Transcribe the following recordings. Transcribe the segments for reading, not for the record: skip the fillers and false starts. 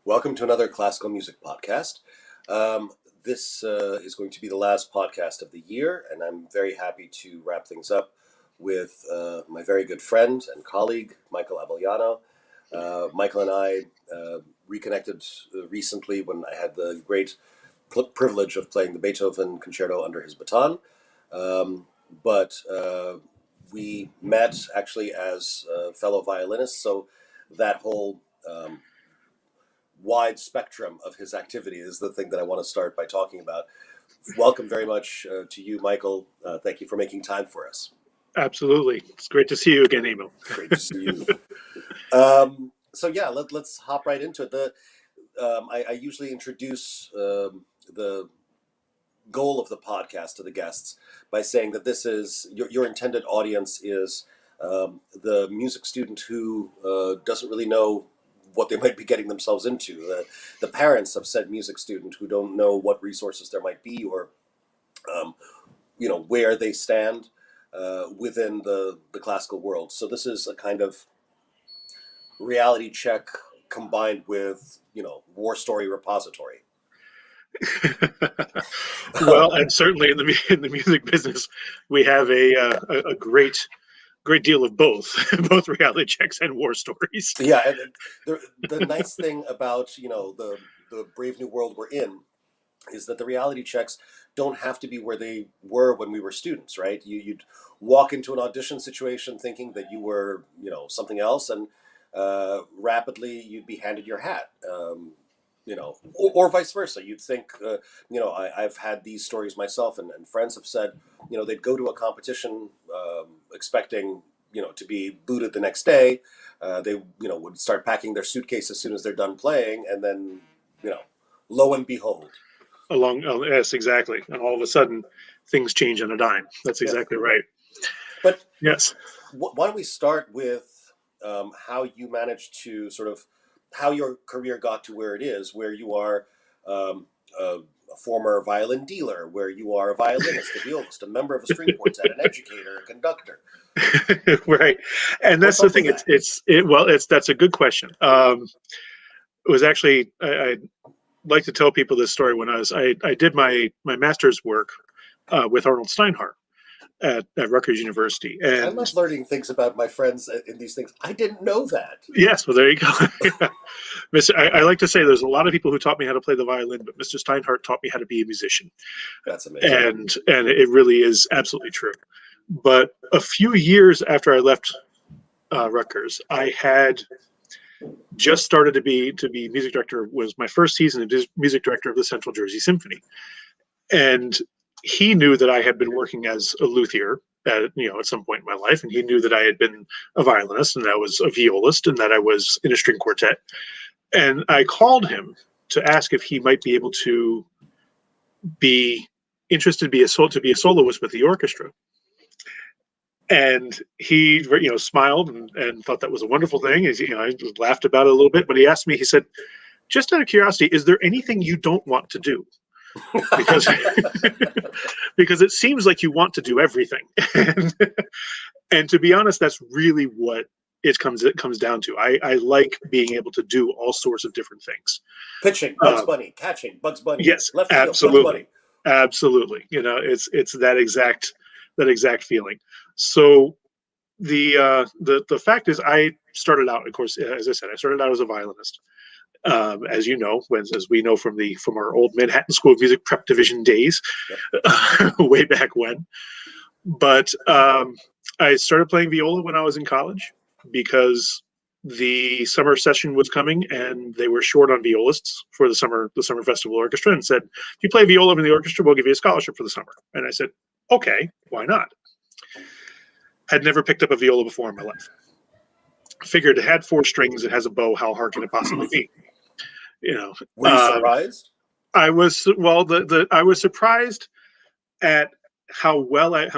Welcome to another classical music podcast. This is going to be the last podcast of the year, and I'm very happy to wrap things up with my very good friend and colleague, Michael Avalliano. Michael and I reconnected recently when I had the great privilege of playing the Beethoven Concerto under his baton. But we met actually as fellow violinists, so that whole wide spectrum of his activity is the thing that I want to start by talking about. Welcome very much to you, Michael. Thank you for making time for us. Absolutely. It's great to see you again, Emil. Great to see you. So yeah, let's hop right into it. I usually introduce the goal of the podcast to the guests by saying that this is your intended audience is the music student who doesn't really know what they might be getting themselves into. The parents of said music student who don't know what resources there might be or where they stand within the classical world. So this is a kind of reality check combined with war story repository. Well, and certainly in the music business, we have a great deal of both reality checks and war stories. Yeah, and the nice thing about the brave new world we're in is that the reality checks don't have to be where they were when we were students, right? You'd walk into an audition situation thinking that you were something else, and rapidly you'd be handed your hat. Or vice versa. You'd think, I've had these stories myself, and friends have said, they'd go to a competition expecting, to be booted the next day. They, would start packing their suitcase as soon as they're done playing, and then, lo and behold. Yes, exactly. And all of a sudden, things change on a dime. That's exactly right. But yes, why don't we start with how you managed to how your career got to where it is, where you are a former violin dealer, where you are a violinist, a violist, a member of a string quartet, an educator, a conductor. Right. And that's the thing. That's a good question. It was actually I like to tell people this story. When I did my master's work with Arnold Steinhardt at Rutgers University. And I love learning things about my friends in these things. I didn't know that. Yes, well, there you go. I like to say there's a lot of people who taught me how to play the violin, but Mr. Steinhardt taught me how to be a musician. That's amazing. And it really is absolutely true. But a few years after I left Rutgers, I had just started to be music director. Was my first season as music director of the Central Jersey Symphony. And he knew that I had been working as a luthier at some point in my life, and he knew that I had been a violinist and I was a violist and that I was in a string quartet. And I called him to ask if he might be able to be interested to be a soloist with the orchestra. And he smiled and thought that was a wonderful thing. I just laughed about it a little bit, but he asked me, he said, just out of curiosity, is there anything you don't want to do? Because it seems like you want to do everything. And to be honest, that's really what it comes down to. I like being able to do all sorts of different things. Pitching, Bugs Bunny, catching, Bugs Bunny. Yes, left absolutely. Field, Bugs Bunny. Absolutely. It's that exact feeling. So the fact is, I started out, of course, as I said, I started out as a violinist. As you know, as we know from our old Manhattan School of Music prep division days, way back when. But I started playing viola when I was in college because the summer session was coming and they were short on violists for the summer festival orchestra, and said, if you play viola in the orchestra, we'll give you a scholarship for the summer. And I said, okay, why not? Had never picked up a viola before in my life. Figured it had 4 strings, it has a bow, how hard can it possibly be? Were you surprised? I was I was surprised at how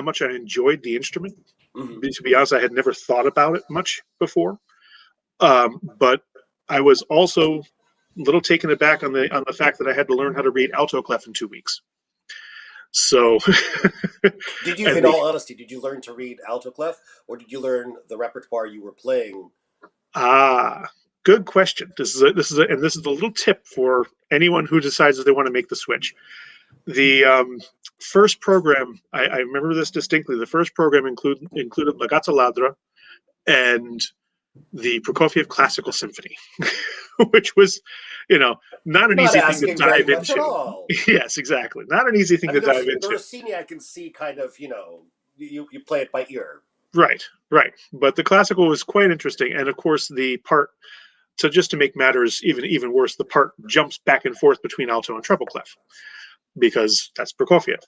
much I enjoyed the instrument. Mm-hmm. To be honest, I had never thought about it much before, but I was also a little taken aback on the fact that I had to learn how to read alto clef in 2 weeks. So, did you, in all honesty, did you learn to read alto clef, or did you learn the repertoire you were playing? Good question. And this is a little tip for anyone who decides that they want to make the switch. The first program, I remember this distinctly. The first program included La Gatta Ladra and the Prokofiev Classical Symphony, which was, not an Not easy thing to asking very dive much at into. all. Yes, exactly. Not an easy thing I to mean, dive the into. Rossini I can see kind of, you play it by ear. Right, right. But the classical was quite interesting, and of course the part. So just to make matters even worse, the part jumps back and forth between alto and treble clef because that's Prokofiev.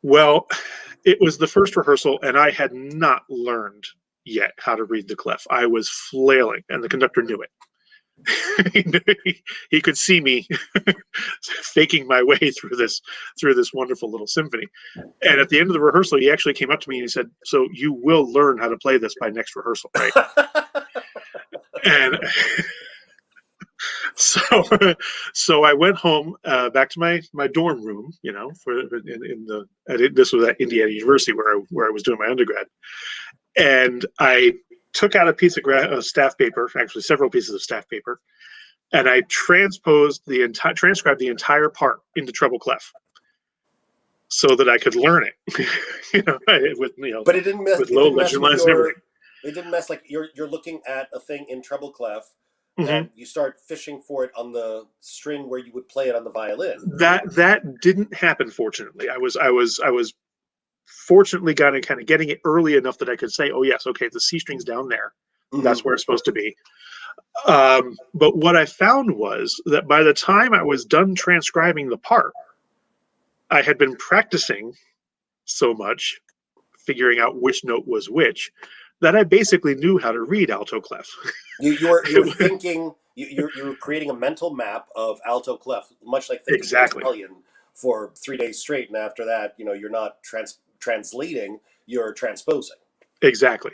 Well, it was the first rehearsal, and I had not learned yet how to read the clef. I was flailing, and the conductor knew it. He could see me faking my way through this wonderful little symphony. And at the end of the rehearsal, he actually came up to me and he said, "So you will learn how to play this by next rehearsal, right?" And so so I went home, back to my dorm room, this was at Indiana University where I was doing my undergrad, and I took out a piece of staff paper, actually several pieces of staff paper, and I transcribed the entire part into treble clef so that I could learn it. But it didn't mess. With It low didn't mess legend with lines and your. everything. It didn't mess like you're looking at a thing in treble clef, Mm-hmm. and you start fishing for it on the string where you would play it on the violin. That didn't happen. Fortunately, I was fortunately kind of getting it early enough that I could say, "Oh yes, okay, the C string's down there. Mm-hmm. That's where it's supposed to be." But what I found was that by the time I was done transcribing the part, I had been practicing so much, figuring out which note was which, that I basically knew how to read alto clef. You were thinking. You were creating a mental map of alto clef, much like thinking exactly. Italian for 3 days straight, and after that, you're not translating, you're transposing. Exactly.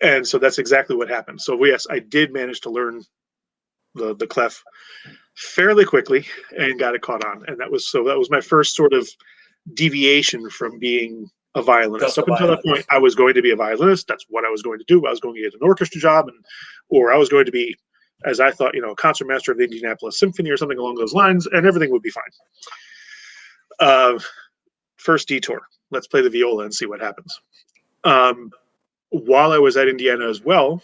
And so that's exactly what happened. So yes, I did manage to learn the clef fairly quickly and got it caught on. And that was my first sort of deviation from being a violinist. Up until that point, I was going to be a violinist. That's what I was going to do. I was going to get an orchestra job, or I was going to be, as I thought, a concertmaster of the Indianapolis Symphony or something along those lines, and everything would be fine. First detour. Let's play the viola and see what happens. While I was at Indiana as well,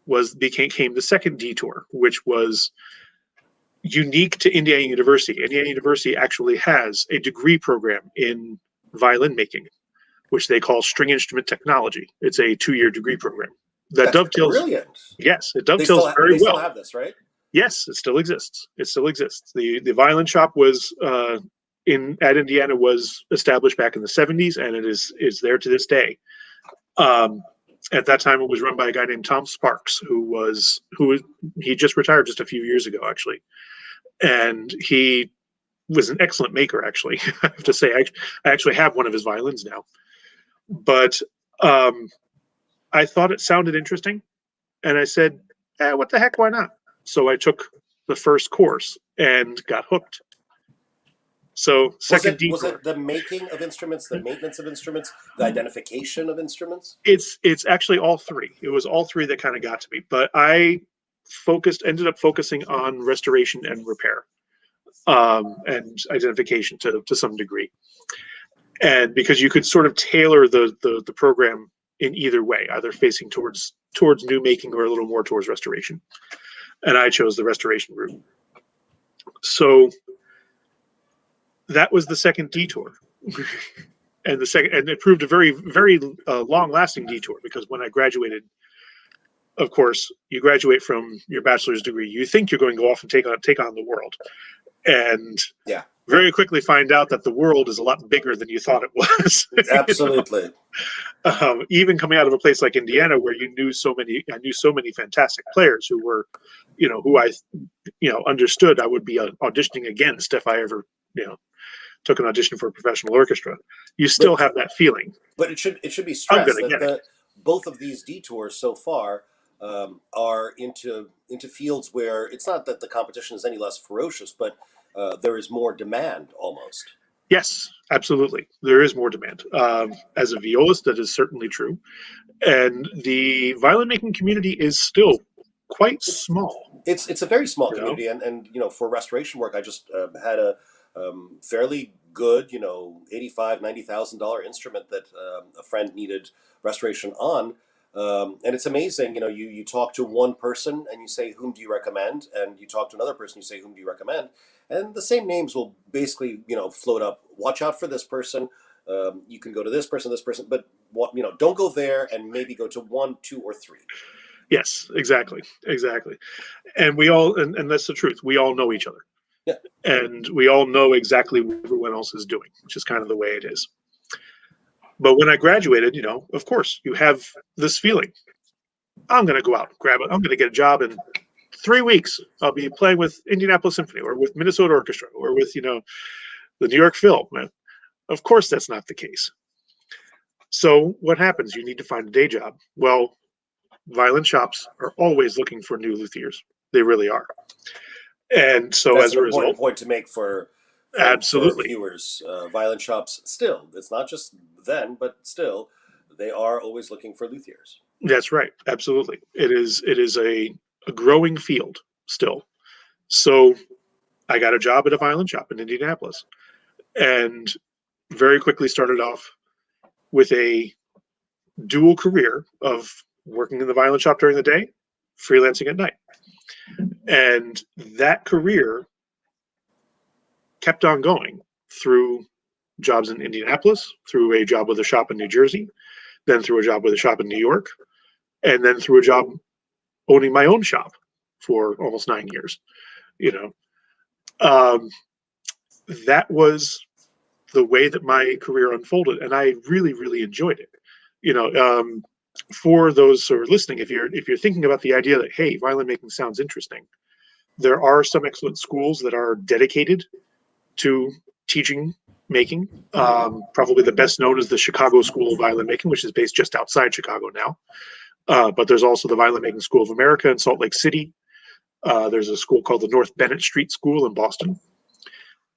came the second detour, which was unique to Indiana University. Indiana University actually has a degree program in violin making, which they call string instrument technology. It's a 2-year degree program that dovetails. Brilliant. Yes, it dovetails very well. They still have this, right? Yes, it still exists. It still exists. The violin shop was at Indiana was established back in the 70s, and it is there to this day. At that time, it was run by a guy named Tom Sparks, who he just retired just a few years ago, actually, and he was an excellent maker. Actually, I have to say, I actually have one of his violins now. But I thought it sounded interesting, and I said, "What the heck? Why not?" So I took the first course and got hooked. So was it the making of instruments, the maintenance of instruments, the identification of instruments? It's actually all three. It was all three that kind of got to me. But I ended up focusing on restoration and repair, and identification to some degree. And because you could sort of tailor the program in either way, either facing towards new making or a little more towards restoration. And I chose the restoration route. So that was the second detour. And it proved a very, very long-lasting detour, because when I graduated, of course, you graduate from your bachelor's degree, you think you're going to go off and take on the world, and very quickly find out that the world is a lot bigger than you thought it was. Absolutely. Even coming out of a place like Indiana, where I knew so many fantastic players who were, who I, understood I would be auditioning against if I ever, took an audition for a professional orchestra. You still have that feeling. But it should be stressed that both of these detours so far are into fields where it's not that the competition is any less ferocious, but there is more demand almost. Yes, absolutely. There is more demand. As a violist, that is certainly true. And the violin making community is still quite It's small. it's a very small You know, community, and for restoration work, I just had a fairly good, $85,000-$90,000 instrument that a friend needed restoration on. And it's amazing, you talk to one person and you say, whom do you recommend? And you talk to another person, you say, whom do you recommend? And the same names will basically, float up. Watch out for this person. You can go to this person, but don't go there, and maybe go to one, two, or three. yes, exactly, exactly. And we all, and that's the truth. We all know each other, Yeah. and we all know exactly what everyone else is doing, which is kind of the way it is. But when I graduated, of course, you have this feeling. I'm going to go out, grab it. I'm going to get a job in 3 weeks. I'll be playing with Indianapolis Symphony or with Minnesota Orchestra or with, the New York Phil. Of course, that's not the case. So what happens? You need to find a day job. Well, violin shops are always looking for new luthiers. They really are. And so That's as an a important result, point to make for absolutely. viewers. Violin shops still, it's not just then, but still, they are always looking for luthiers. That's right. Absolutely. It is a growing field still. So I got a job at a violin shop in Indianapolis and very quickly started off with a dual career of working in the violin shop during the day, freelancing at night. And that career kept on going through jobs in Indianapolis, through a job with a shop in New Jersey, then through a job with a shop in New York, and then through a job owning my own shop for almost 9 years. You know, um, that was the way that my career unfolded, and I really, really enjoyed it. You know, for those who are listening, if you're thinking about the idea that hey, violin making sounds interesting, there are some excellent schools that are dedicated to teaching making. Probably the best known is the Chicago School of Violin Making, which is based just outside Chicago now. But there's also the Violin Making School of America in Salt Lake City. There's a school called the North Bennett Street School in Boston.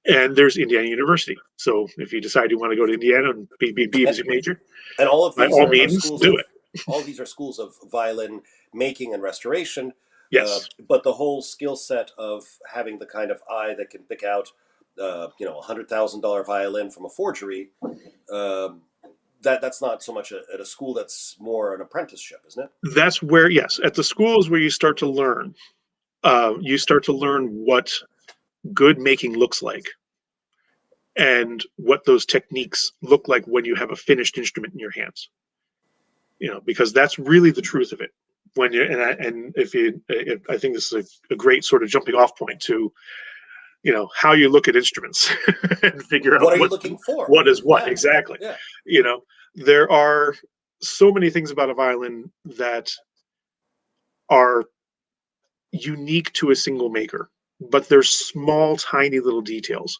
And there's Indiana University. So if you decide you want to go to Indiana and be a And, music major, and all of by these all are means, schools do of it. violin making and restoration. Yes, But the whole skill set of having the kind of eye that can pick out, $100,000 violin from a forgery, that's not so much at a school. That's more an apprenticeship, isn't it? that's where, yes, at the schools where you start to learn. You start to learn what good making looks like and what those techniques look like when you have a finished instrument in your hands. Because that's really the truth of it. When you and if I think this is a great sort of jumping off point to how you look at instruments and figure out What are you looking for? what is what Yeah, exactly. yeah. You know, there are so many things about a violin that are unique to a single maker, but there's small, tiny little details.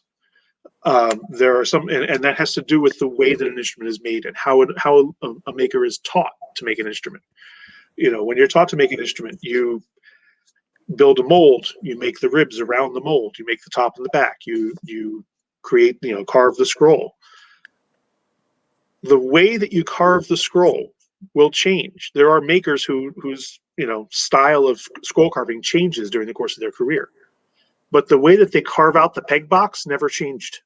There are some, and that has to do with the way that an instrument is made and how a maker is taught to make an instrument. When you're taught to make an instrument, you build a mold, you make the ribs around the mold, you make the top and the back, you create, carve the scroll. The way that you carve the scroll will change. There are makers whose style of scroll carving changes during the course of their career, but the way that they carve out the peg box never changed.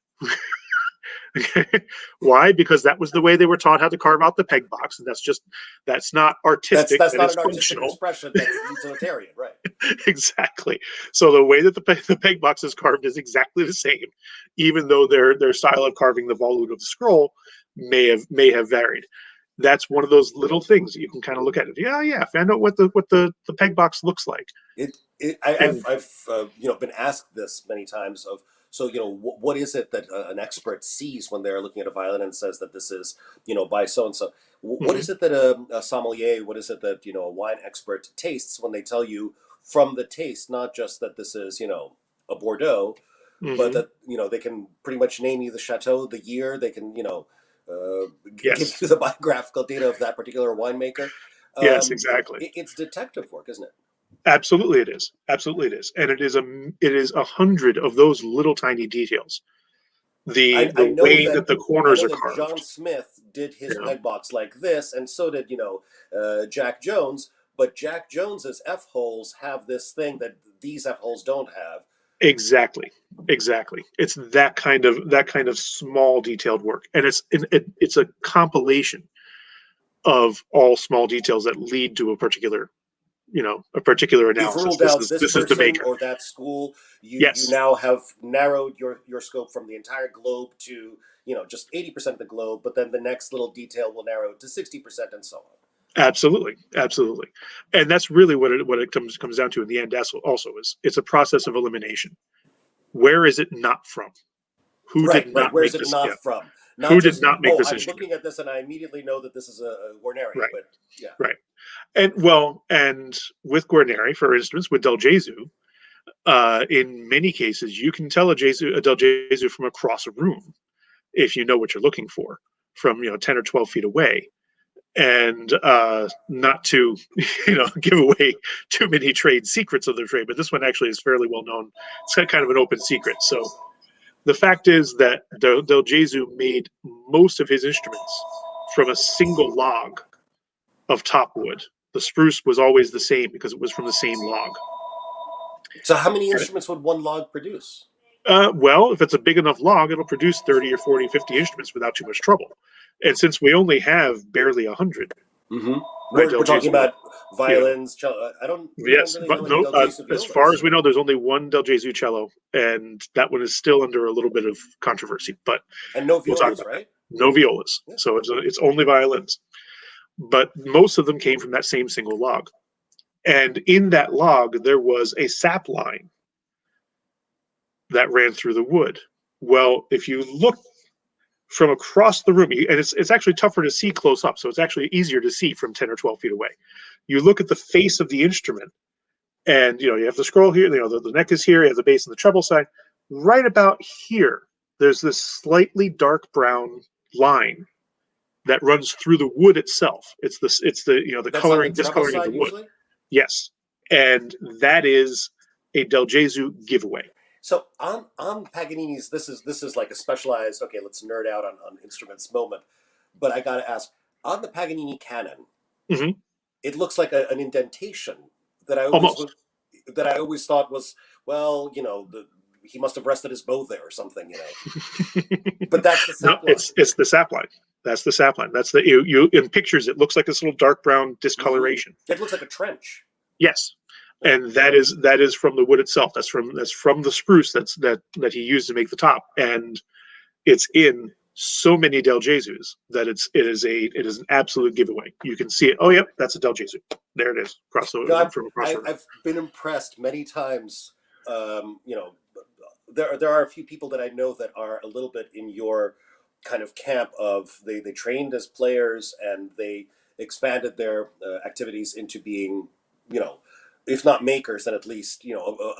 Why? Because that was the way they were taught how to carve out the peg box, and that's not artistic. That's That not is an artistic functional. expression. That's utilitarian, right? Exactly. So the way that the peg box is carved is exactly the same, even though their style of carving the volute of the scroll may have varied. That's one of those little things that you can kind of look at it. Yeah. Find out what the peg box looks like. And I've been asked this many times of, so what is it that an expert sees when they're looking at a violin and says that this is by so and so. What mhm, is it that a sommelier, what is it that a wine expert tastes when they tell you from the taste, not just that this is a Bordeaux, but mhm, that they can pretty much name you the chateau, the year. They can give yes, you the biographical data of that particular winemaker. yes, exactly. It's detective work, isn't it? Absolutely, it is. Absolutely, it is. And it is 100 of those little tiny details. The I the know way that that the I corners know are that John carved. Smith did his You know, peg box like this, and so did Jack Jones. but Jack Jones's F holes have this thing that these F holes don't have. Exactly. Exactly. It's that kind of small detailed work, and it's a compilation of all small details that lead to a particular You've analysis. ruled This out is this this is the person maker. or that school. You Yes, now have narrowed your scope from the entire globe to just 80% of the globe, but then the next little detail will narrow it to 60% and so on. absolutely, absolutely, and that's really what it comes down to in the end. Also, is it's a process of elimination. Where is it not from? Who Right, did right. not Where is make it this? Yeah, not from? Not who did just, not make oh, this I'm instrument? looking at this and I immediately know that this is a Guarneri, Right, but yeah. right. And with Guarneri, for instance, with Del Gesù, in many cases, you can tell a Del Gesù from across a room if you know what you're looking for, from 10 or 12 feet away. And not to give away too many trade secrets of the trade, but this one actually is fairly well known. It's kind of an open secret. So the fact is that Del Gesù made most of his instruments from a single log of top wood. The spruce was always the same because it was from the same log. So how many instruments would one log produce? Well, if it's a big enough log, it'll produce 30 or 40, 50 instruments without too much trouble. And since we only have barely 100 Mm-hmm. by We're Del talking Gesù, about violins, cello. We don't yes, really but know any no. Del Gesù As far as violas. we know, there's only one Del Gesù cello, and that one is still under a little bit of controversy. But And no we'll talk violas, about that. right? No violas, Yeah. so it's only violins. But most of them came from that same single log, and in that log there was a sap line that ran through the wood. Well, if you look from across the room, and it's actually tougher to see close up, so it's actually easier to see from 10 or 12 feet away. You look at the face of the instrument, and you have the scroll here, the neck is here, you have the bass and the treble side. Right about here, there's this slightly dark brown line that runs through the wood itself. It's the That's on the coloring, treble discoloring of the side wood. usually. Yes, and that is a Del Gesù giveaway. So on Paganini's, this is like a specialized. Okay, let's nerd out on instruments moment, but I got to ask on the Paganini Cannon, Hmm. it looks like an indentation that I always Almost. was that I always thought was well, he must have rested his bow there or something. But that's the No, sap line. it's the sap line. That's the sap line. That's the you in pictures. It looks like this little dark brown Mm-hmm. discoloration. It looks like a trench. Yes, Yeah. and that is from the wood itself. That's from the spruce that he used to make the top, and it's in so many Del Gesus that it is an absolute giveaway. You can see it. Oh, yep, that's a Del Gesu. There it is, from across the room. I've been impressed many times. There are a few people that I know that are a little bit in your kind of camp of they trained as players and they expanded their activities into being, you know, if not makers, then at least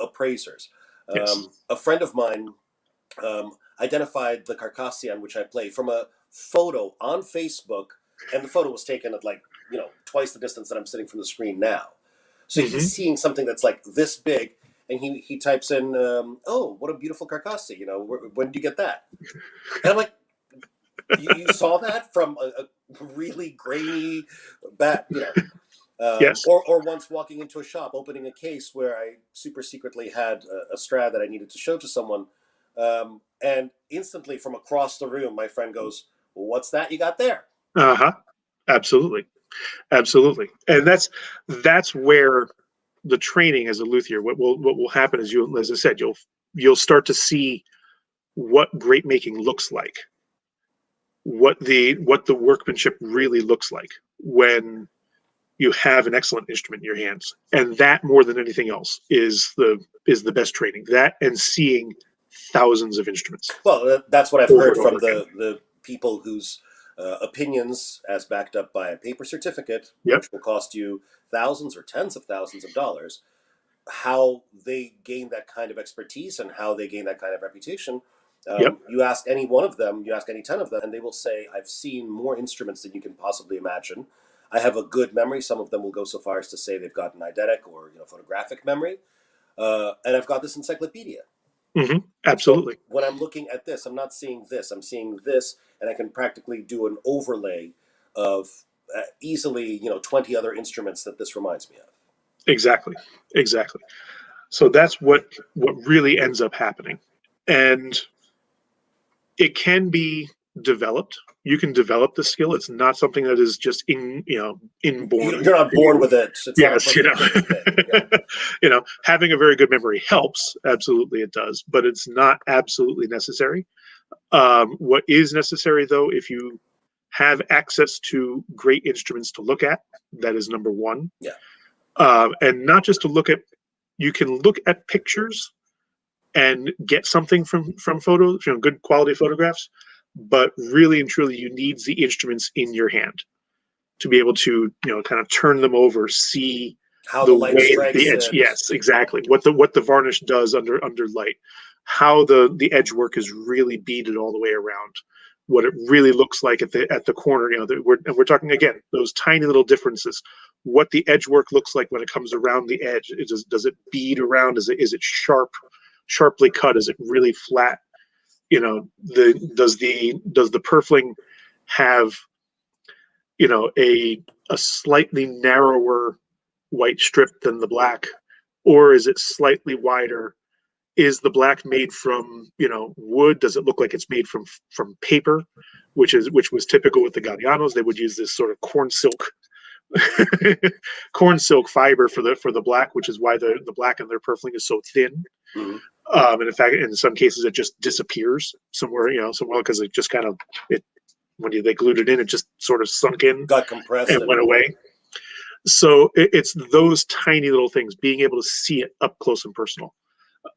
appraisers. Yes. A friend of mine identified the Carcassian on which I play from a photo on Facebook, and the photo was taken at like twice the distance that I'm sitting from the screen now. So he's Hmm. seeing something that's like this big, and he types in, "Oh, what a beautiful Carcassi! When did you get that?" And I'm like, "You saw that from a really grainy bat, Yes. or once walking into a shop, opening a case where I super secretly had a Strad that I needed to show to someone, and instantly from across the room, my friend goes, well, "What's that you got there?" Uh huh. Absolutely. Absolutely. And that's where the training as a luthier. What will happen is as I said, you'll start to see what great making looks like, what the workmanship really looks like when you have an excellent instrument in your hands, and that more than anything else is the best training. That and seeing thousands of instruments Well, that's what I've over heard and over from again. the people whose opinions, as backed up by a paper certificate, Yep. which will cost you thousands or tens of thousands of dollars, how they gain that kind of expertise and how they gain that kind of reputation. Yep. You ask any one of them, you ask any 10 of them, and they will say, I've seen more instruments than you can possibly imagine. I have a good memory. Some of them will go so far as to say they've got an eidetic or photographic memory. And I've got this encyclopedia. Hmm. So Absolutely. when I'm looking at this, I'm not seeing this. I'm seeing this, and I can practically do an overlay of easily 20 other instruments that this reminds me of. Exactly. Exactly. So that's what really ends up happening. And it can be developed. You can develop the skill. It's not something that is just inborn. You're not born with it. It's not a Yes, perfect gift thing. Yeah. Having a very good memory helps. Absolutely, it does, but it's not absolutely necessary. What is necessary, though, if you have access to great instruments to look at, that is number one. Yeah. And not just to look at. You can look at pictures and get something from photos, good quality photographs, but really and truly, you need the instruments in your hand to be able to kind of turn them over, see how the the light way that the strikes edge, it. yes, exactly, what the varnish does under light, how the edge work is really beaded all the way around, what it really looks like at the corner. We're talking again those tiny little differences. What the edge work looks like when it comes around the edge. Does it bead around? Is it sharply cut? Is it really flat? Does the purfling have a slightly narrower white strip than the black, or is it slightly wider? Is the black made from wood? Does it look like it's made from paper, which was typical with the Gallianos? They would use this sort of corn silk fiber for the black, which is why the black in their purfling is so thin. Mm-hmm. And in fact, in some cases, it just disappears somewhere because it just kind of when they glued it in, it just sort of sunk in, got compressed, and went away. So it's those tiny little things, being able to see it up close and personal.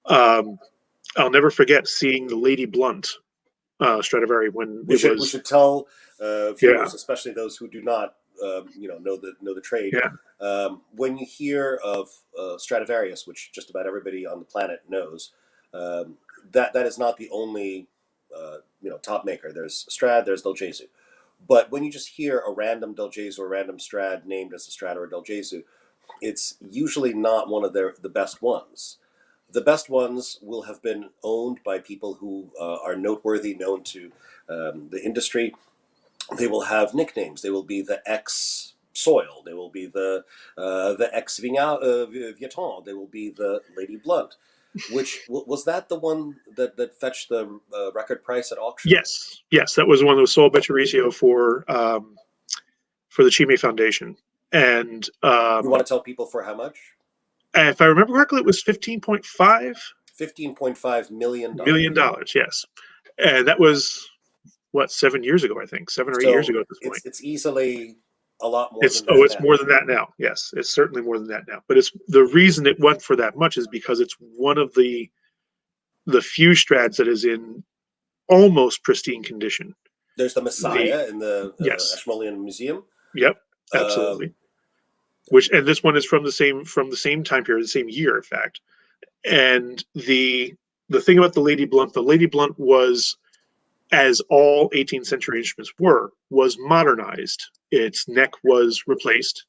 I'll never forget seeing the Lady Blunt Stradivari when we should tell viewers, especially those who do not know the trade. Yeah. When you hear of Stradivarius, which just about everybody on the planet knows, that is not the only top maker. There's Strad, there's Del Gesù. But when you just hear a random Del Gesù or random Strad named as a Strad or a Del Gesù, it's usually not one of the best ones. The best ones will have been owned by people who are noteworthy, known to the industry. They will have nicknames. They will be the ex Soil. They will be the ex Viaton. They will be the Lady Blunt. Which was that the one that fetched the record price at auction? Yes, that was the one that was sold by Chiricio for the Chime Foundation. And you want to tell people for how much? If I remember correctly, it was $15.5 million. Yes, and that was 7 years ago, I think, 7 or 8 years ago at this point. It's easily a lot more than that. It's more than that now. Yes, it's certainly more than that now. But it's the reason it went for that much is because it's one of the few Strads that is in almost pristine condition. There's the Messiah in the Ashmolean Museum. Yep, absolutely. And this one is from the same time period, the same year, in fact. And the thing about the Lady Blunt was, as all 18th century instruments was modernized. Its neck was replaced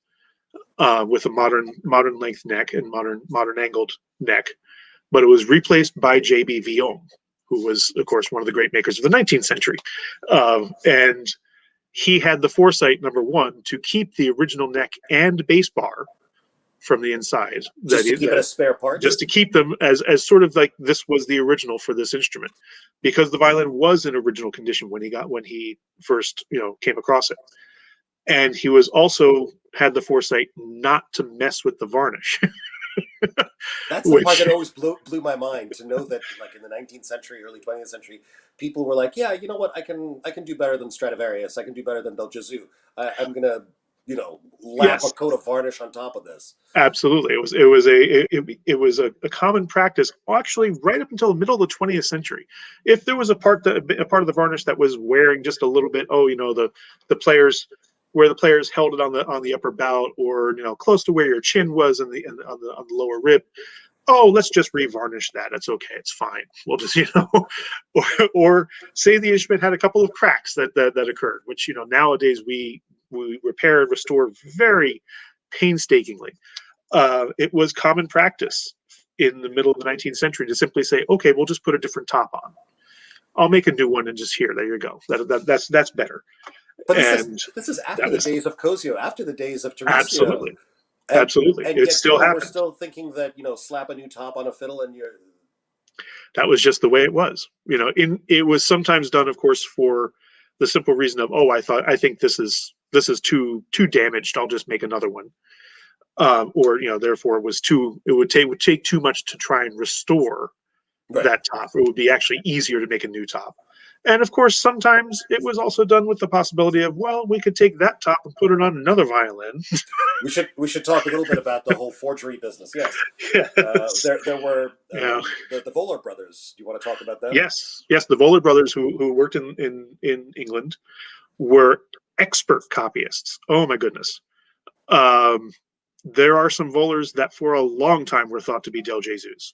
with a modern length neck and modern angled neck, but it was replaced by J.B. Villon, who was, of course, one of the great makers of the 19th century, and he had the foresight, number one, to keep the original neck and bass bar from the inside. Just to keep it as spare parts? Just to keep them as sort of like this was the original for this instrument. Because the violin was in original condition when he first came across it. And he was also had the foresight not to mess with the varnish. That's the part that always blew my mind, to know that, like, in the 19th century, early 20th century, people were like, yeah, you know what, I can do better than Stradivarius, I can do better than Del Gesù. I'm gonna lap a coat of varnish on top of this. Absolutely, it was a common practice, actually, right up until the middle of the 20th century. If there was a part of the varnish that was wearing just a little bit, the players, where the players held it on the upper bout, or close to where your chin was on the lower rib. Oh, let's just revarnish that. It's okay. It's fine. We'll just or say the instrument had a couple of cracks that occurred, which nowadays we repair and restore very painstakingly. It was common practice in the middle of the 19th century to simply say, okay, we'll just put a different top on. I'll make a new one and just here. There you go. That's better. But And this is after that the was days of Cosio, after the days of Teresio, absolutely, absolutely, and it yet still people were happened. still thinking that slap a new top on a fiddle and you're That was just the way it was. It was sometimes done, of course, for the simple reason of, oh, I think this is too damaged. I'll just make another one. Or therefore it would take too much to try and restore right. that top. It would be actually easier to make a new top. And of course, sometimes it was also done with the possibility of, well, we could take that top and put it on another violin. We should talk a little bit about the whole forgery business. Yes, Yes. there were Yeah. the Volar Brothers. Do you want to talk about them? Yes. The Volar brothers, who worked in England, were expert copyists. Oh my goodness. Um, there are some Volars that for a long time were thought to be Del Jesus,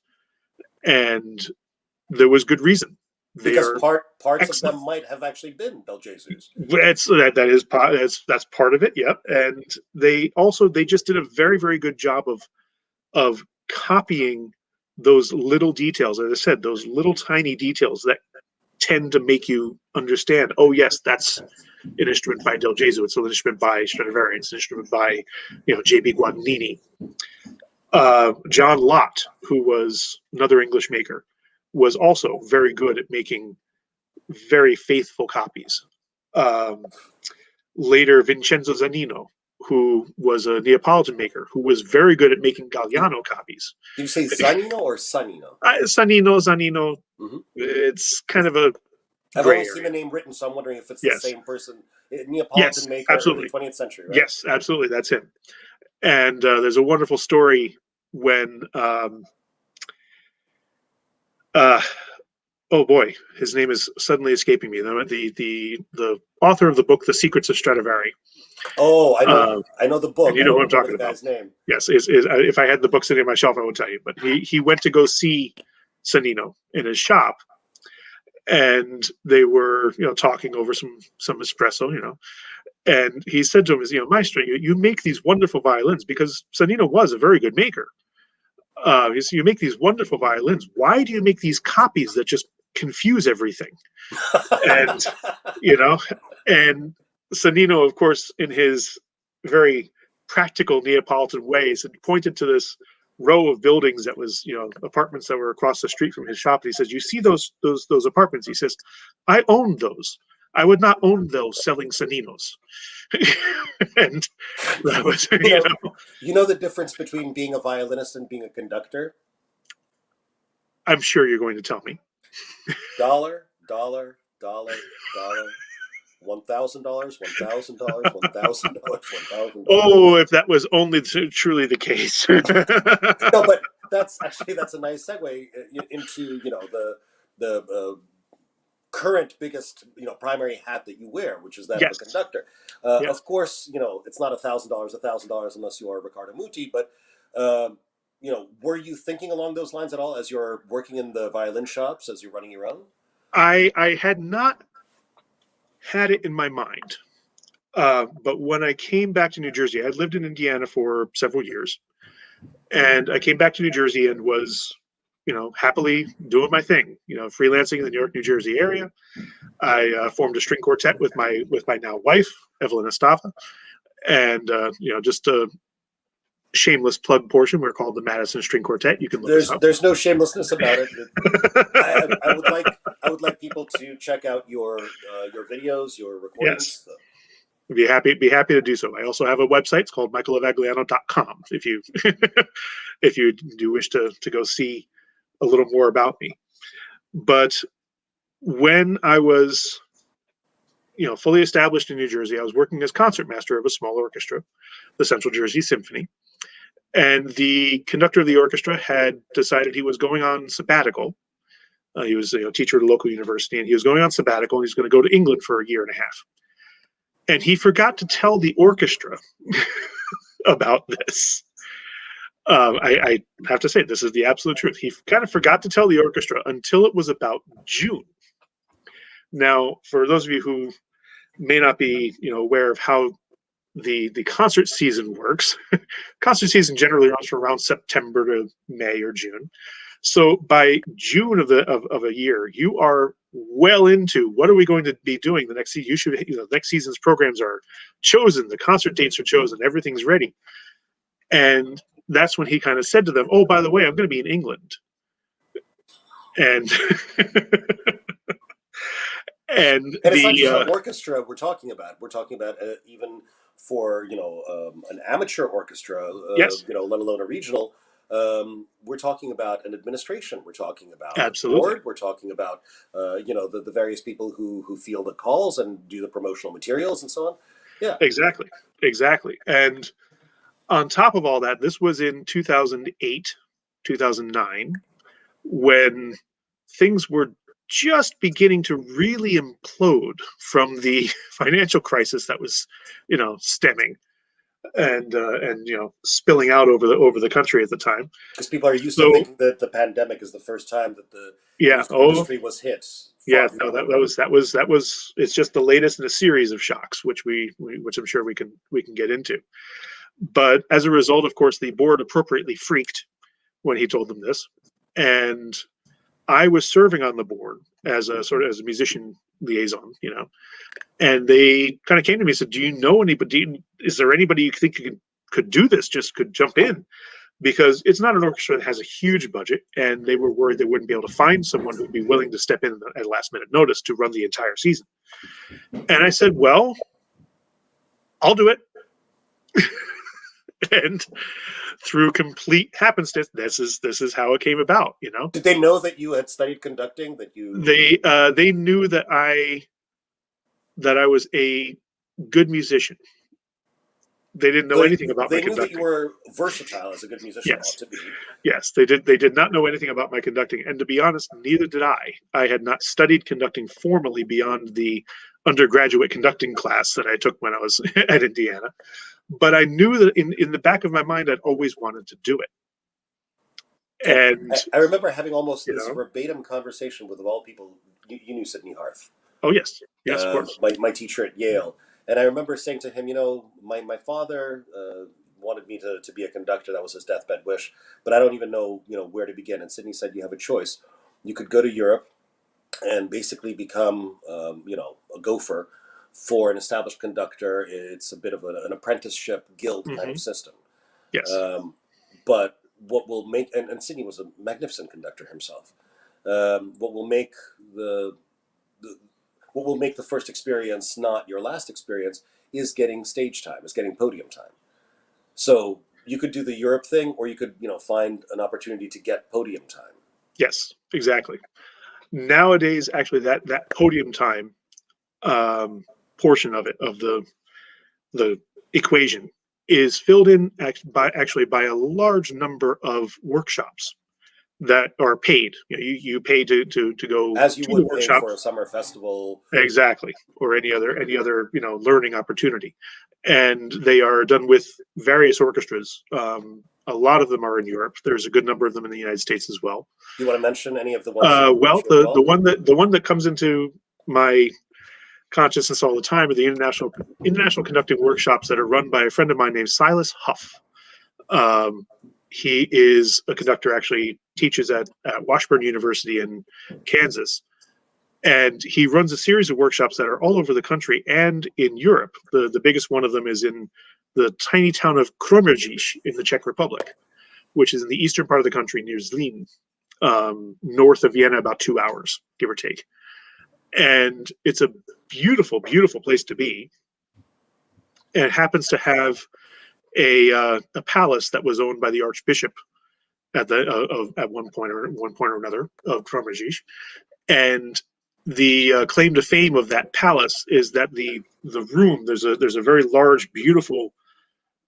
and there was good reason. They Because are parts of them excellent. might have actually been Del Jesus. That's part of it. Yep. And they just did a very, very good job of copying those little details. As I said, those little tiny details that tend to make you understand, oh yes, that's an instrument by Del Jesu, it's an instrument by Stradivari, it's an instrument by J.B. Guadagnini. John Lott, who was another English maker, was also very good at making very faithful copies. Um, Later, Vincenzo Zanino, who was a Neapolitan maker, who was very good at making Galliano copies. Did you say Zanino or Sanino? Zanino, Hmm. it's kind of a I've gray only seen the area. name written, so I'm wondering if it's the Yes, same person. yes, Neapolitan maker, early absolutely. 20th century, right? Yes, absolutely, that's him. And there's a wonderful story when, uh, oh boy, his name is suddenly escaping me. The author of the book, The Secrets of Stradivari. Oh, I know. Uh, I know the and book. you I know don't who I'm remember talking the about. guy's name. Yes, if I had the book sitting on my shelf, I would tell you. But he went to go see Sanino in his shop, and they were talking over some espresso, and he said to him, Maestro, you make these wonderful violins, because Sanino was a very good maker. He said, you make these wonderful violins. Why do you make these copies that just confuse everything? And you know, and Sanino, of course, in his very practical Neapolitan ways, had pointed to this row of buildings that was, apartments that were across the street from his shop. And he says, "You see those apartments?" He says, "I owned those. I would not own those selling Saninos." And that was, you know, you know the difference between being a violinist and being a conductor? I'm sure you're going to tell me. Dollar, dollar, dollar, dollar. $1,000, $1,000, $1,000, $1,000. Oh, if that was only truly the case. No, but that's a nice segue into the current biggest primary hat that you wear, which is that of a Yes. conductor. Yeah. Of course, it's not $1,000 unless you are Riccardo Muti. But were you thinking along those lines at all as you're working in the violin shops, as you're running your own? I had not had it in my mind. But when I came back to New Jersey, I had lived in Indiana for several years, and I came back to New Jersey and was, happily doing my thing, freelancing in the New York, New Jersey area. I formed a string quartet with my now wife, Evelyn Estava, and just a shameless plug portion. We're called the Madison String Quartet. You can look us up. There's no shamelessness about it. I would like people to check out your videos, your Yes. recordings. Be happy to do so. I also have a website. It's called michaelavagliano.com. If you if you do wish to go see a little more about me. But when I was fully established in New Jersey, I was working as concertmaster of a small orchestra, the Central Jersey Symphony. And the conductor of the orchestra had decided he was going on sabbatical. He was a teacher at a local university, and he was going on sabbatical, and he's going to go to England for a year and a half. And he forgot to tell the orchestra about this. I have to say, this is the absolute truth. He kind of forgot to tell the orchestra until it was about June. Now, for those of you who may not be, aware of how the concert season works, concert season generally runs from around September to May or June. So by June of a year, you are well into what are we going to be doing the next season? You should, next season's programs are chosen, the concert dates are chosen, everything's ready. And that's when he kind of said to them, "Oh, by the way, I'm going to be in England." And and it's not just the an orchestra we're talking about. We're talking about even for an amateur orchestra, yes, let alone a regional. We're talking about an administration. We're talking about a absolutely, board. We're talking about the various people who field the calls and do the promotional materials and so on. Yeah. exactly. And on top of all that, this was in 2008, 2009, when things were just beginning to really implode from the financial crisis that was, stemming and spilling out over the country at the time. Because people are used to So thinking that the pandemic is the first time that the yeah, music industry was hit. yeah, Far no, from it. that was it's just the latest in a series of shocks, which which I'm sure we can get into. But as a result, of course, the board appropriately freaked when he told them this, and I was serving on the board as a musician liaison, and they kind of came to me and said, "Do you know anybody? Is there anybody you think could do this? Just could jump in?" Because it's not an orchestra that has a huge budget, and they were worried they wouldn't be able to find someone who'd be willing to step in at last minute notice to run the entire season. And I said, "Well, I'll do it." And through complete happenstance, this is how it came about. Did they know that you had studied conducting? That you They knew that I was a good musician. They didn't know they, anything about my they knew that you conducting. were versatile as a good musician ought Yes, to be. yes, they did not know anything about my conducting, and to be honest, neither did I. I had not studied conducting formally beyond the undergraduate conducting class that I took when I was at Indiana. But I knew that in the back of my mind, I'd always wanted to do it. And And I remember having almost you this know, verbatim conversation with, of all people, you knew Sidney Harth, oh yes, yes, of course, my teacher at Yale. And I remember saying to him, my father wanted me to be a conductor. That was his deathbed wish. But I don't even know, where to begin. And Sidney said, you have a choice. You could go to Europe and basically become, a gopher for an established conductor. It's a bit of an apprenticeship guild kind hmm of system. yes, But what will make, and Sidney was a magnificent conductor himself. What will make the what will make the first experience not your last experience is getting stage time, is getting podium time. So you could do the Europe thing, or you could find an opportunity to get podium time. yes, exactly. Nowadays, actually, that podium time portion of it of the equation is filled in by a large number of workshops that are paid. You pay to go As you to the would pay workshop. for a summer festival. Exactly, or any other learning opportunity, and they are done with various orchestras. A lot of them are in Europe. There's a good number of them in the United States as well. Do you want to mention any of the ones in Well, which you're involved? the one that comes into my consciousness all the time are the international conducting workshops that are run by a friend of mine named Silas Huff. Um, he is a conductor, actually teaches at Washburn University in Kansas, and he runs a series of workshops that are all over the country and in Europe. The biggest one of them is in the tiny town of Kroměříž in the Czech Republic, which is in the eastern part of the country near Zlín, north of Vienna, about 2 hours, give or take. And it's a beautiful, beautiful place to be. And it happens to have a palace that was owned by the Archbishop at one point or another of Kroměříž. And the claim to fame of that palace is that the room there's a very large, beautiful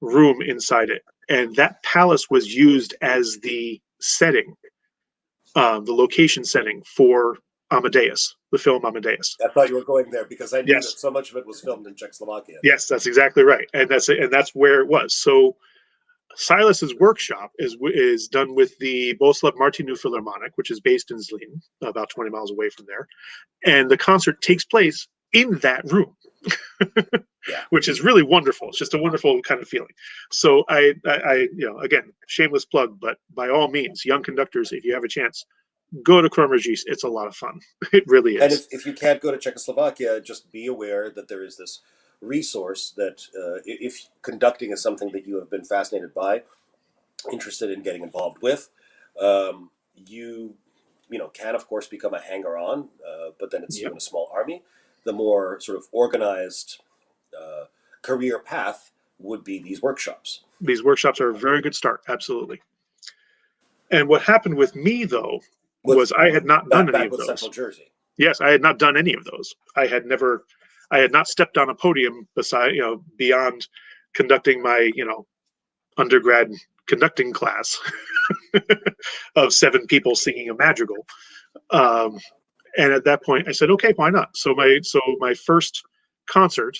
room inside it, and that palace was used as the setting, the location setting for Amadeus, the film Amadeus. I thought you were going there because I knew Yes, that so much of it was filmed in Czechoslovakia. yes, that's exactly right, and that's where it was. So Silas's workshop is done with the Boleslav Martinu Philharmonic, which is based in Zlín, about 20 miles away from there, and the concert takes place in that room. Yeah. which is really wonderful. It's just a wonderful kind of feeling. So I again, shameless plug, but by all means, young conductors, if you have a chance, go to Kromergis. It's a lot of fun. It really And is. if you can't go to Czechoslovakia, just be aware that there is this resource that if conducting is something that you have been fascinated by, interested in getting involved with, you know, can of course become a hanger-on, but then it's you Yep. in a small army. The more sort of organized career path would be these workshops. These workshops are a very good start. Absolutely. And what happened with me though With was I had not done any back of with Central those. Jersey. Yes, I had not done any of those. I had not stepped on a podium beside, beyond conducting my, undergrad conducting class of 7 people singing a madrigal. Um, and at that point, I said, okay, why not? So my first concert,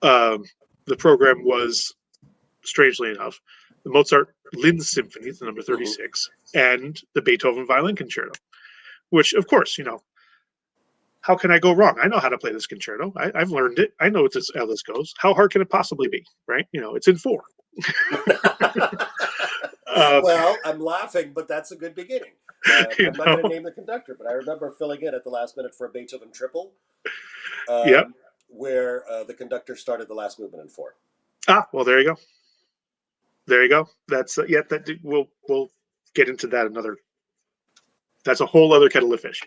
um, the program was, strangely enough, the Mozart Linz Symphony, the number Mm-hmm. 36, and the Beethoven Violin Concerto, which, of course, how can I go wrong? I know how to play this concerto. I've learned it. I know how this goes. How hard can it possibly be, right? It's in 4. uh, Well, I'm laughing, but that's a good beginning. you I'm not going to know, name the conductor, but I remember filling in at the last minute for a Beethoven triple, yep. where the conductor started the last movement in 4. Well, there you go. There you go. That's That we'll get into that another. That's a whole other kettle of fish.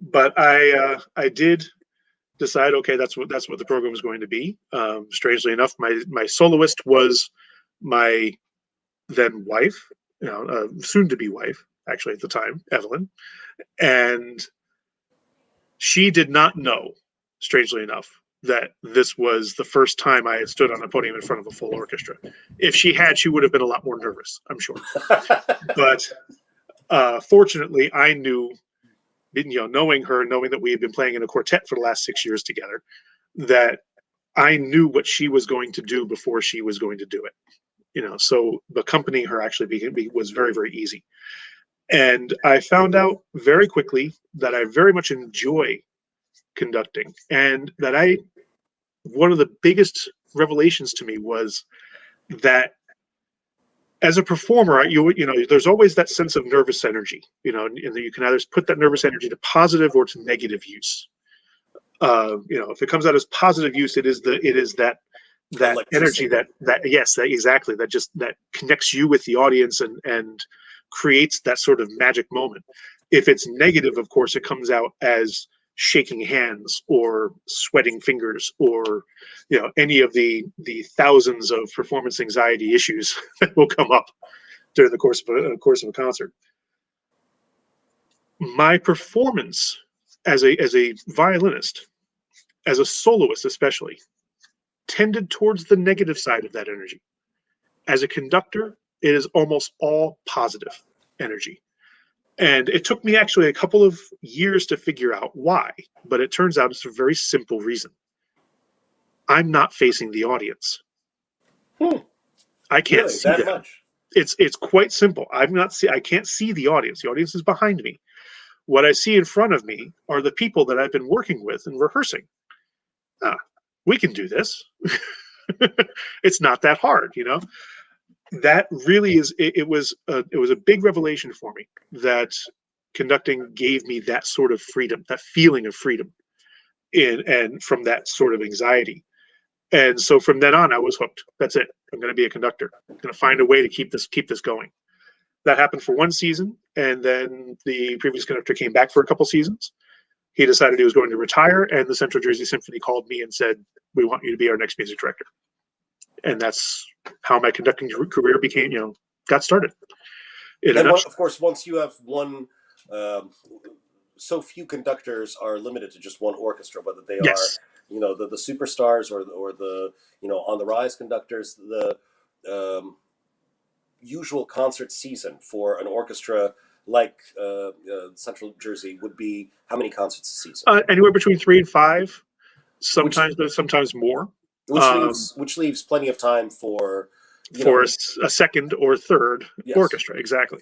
But I did decide, okay, that's what the program was going to be. Strangely enough, my soloist was my then wife, soon to be wife, actually at the time, Evelyn, and she did not know, strangely enough, that this was the first time I had stood on a podium in front of a full orchestra. If she had, she would have been a lot more nervous, I'm sure. But fortunately, I knew, knowing her, knowing that we had been playing in a quartet for the last 6 years together, that I knew what she was going to do before she was going to do it. So accompanying her actually was very, very easy. And I found out very quickly that I very much enjoy conducting, and that one of the biggest revelations to me was that as a performer, there's always that sense of nervous energy, and you can either put that nervous energy to positive or to negative use. If it comes out as positive use, it is that energy Electricity. yes, exactly, that connects you with the audience and creates that sort of magic moment. If it's negative, of course, it comes out as shaking hands or sweating fingers or any of the thousands of performance anxiety issues that will come up during the course of a concert. My performance as a violinist, as a soloist especially, tended towards the negative side of that energy. As a conductor, it is almost all positive energy. And it took me actually a couple of years to figure out why, but it turns out it's a very simple reason. I'm not facing the audience. I can't Really, see that them. much? It's quite simple. I can't see the audience. The audience is behind me. What I see in front of me are the people that I've been working with and rehearsing. We can do this. It's not that hard, That really is. It was a big revelation for me that conducting gave me that sort of freedom, that feeling of freedom, and from that sort of anxiety. And so from then on, I was hooked. That's it. I'm going to be a conductor. I'm going to find a way to keep this going. That happened for one season, and then the previous conductor came back for a couple seasons. He decided he was going to retire, and the Central Jersey Symphony called me and said, "We want you to be our next music director." And that's how my conducting career got started. And of course, once you have one, so few conductors are limited to just one orchestra, whether they are, Yes. the superstars or the on the rise conductors. The usual concert season for an orchestra like Central Jersey would be how many concerts a season? Anywhere between 3 and 5, Which sometimes more. which leaves plenty of time for For a second or third yes, orchestra, exactly.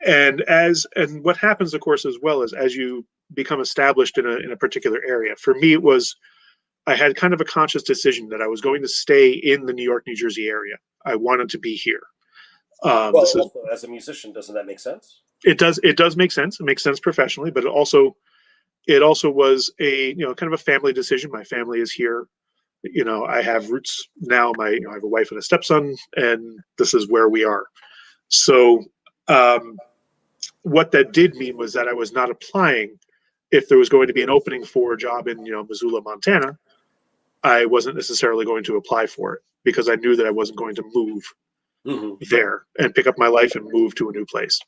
exactly. And what happens, of course, as well as you become established in a particular area. For me, it was I had kind of a conscious decision that I was going to stay in the New York, New Jersey area. I wanted to be here. Well, also as a musician, doesn't that make sense? It does make sense. It makes sense professionally, but it also was a kind of a family decision. My family is here. I have roots now. I have a wife and a stepson, and this is where we are. So what that did mean was that I was not applying if there was going to be an opening for a job in Missoula, Montana. I wasn't necessarily going to apply for it because I knew that I wasn't going to move there and pick up my life and move to a new place.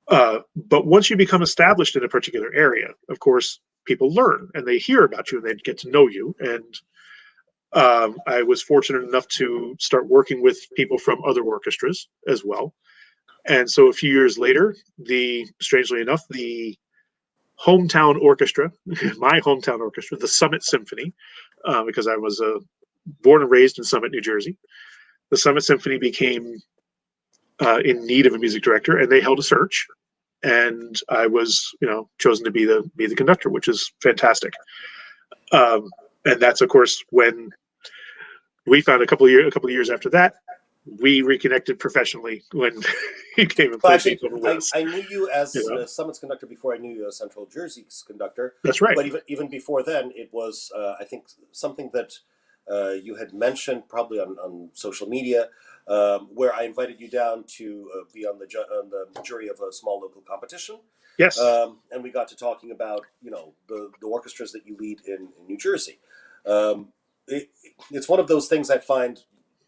But once you become established in a particular area, of course, people learn and they hear about you and they get to know you. And I was fortunate enough to start working with people from other orchestras as well. And so a few years later, strangely enough, the hometown orchestra, my hometown orchestra, the Summit Symphony, because I was born and raised in Summit, New Jersey, the Summit Symphony became in need of a music director, and they held a search, and I was, chosen to be the conductor, which is fantastic. And that's, of course, when we found a couple of years after that, we reconnected professionally when he came and Well, played actually, Beethoven with us. I knew you as You know, Summit's conductor before I knew you as Central Jersey's conductor. that's right. But even before then, it was I think something that you had mentioned probably on social media, where I invited you down to be on the jury of a small local competition. Yes. And we got to talking about the orchestras that you lead in New Jersey. It's one of those things I find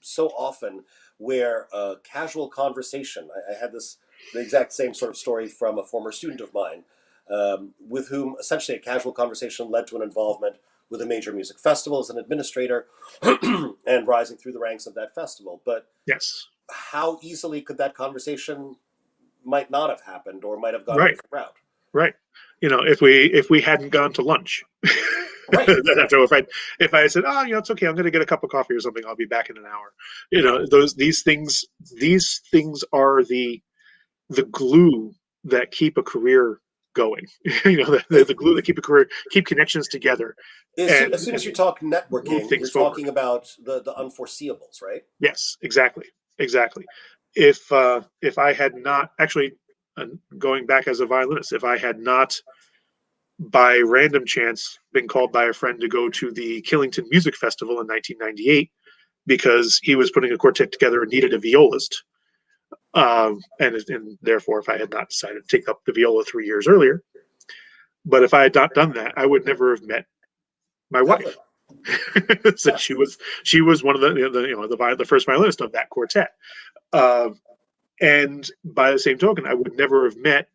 so often where casual conversation. I had the exact same sort of story from a former student of mine, with whom essentially a casual conversation led to an involvement with a major music festival as an administrator and rising through the ranks of that festival. But Yes. how easily could that conversation might not have happened or might have gone a Right. different route? Right. If we hadn't gone to lunch. Right. If I had said, oh, it's okay, I'm going to get a cup of coffee or something, I'll be back in an hour. These things are the glue that keep a career going. The glue that keep connections together, As soon as you talk move networking, you're things forward. talking about the unforeseeables, right? Yes, exactly. If I had not actually, going back as a violinist, if I had not by random chance been called by a friend to go to the Killington Music Festival in 1998 because he was putting a quartet together and needed a violist. And therefore, if I had not decided to take up the viola 3 years earlier, but if I had not done that, I would never have met my wife. So Yeah. she was one of the first violinist of that quartet. And by the same token, I would never have met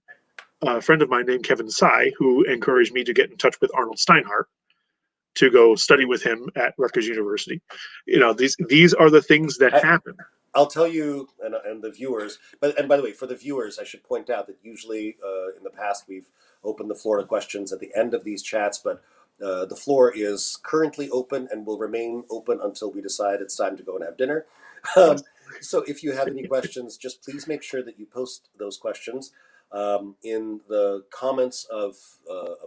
a friend of mine named Kevin Sy, who encouraged me to get in touch with Arnold Steinhardt to go study with him at Rutgers University. These are the things that happen. I'll tell you and the viewers, and by the way, for the viewers, I should point out that usually in the past we've opened the floor to questions at the end of these chats, but the floor is currently open and will remain open until we decide it's time to go and have dinner. So if you have any questions, just please make sure that you post those questions in the comments of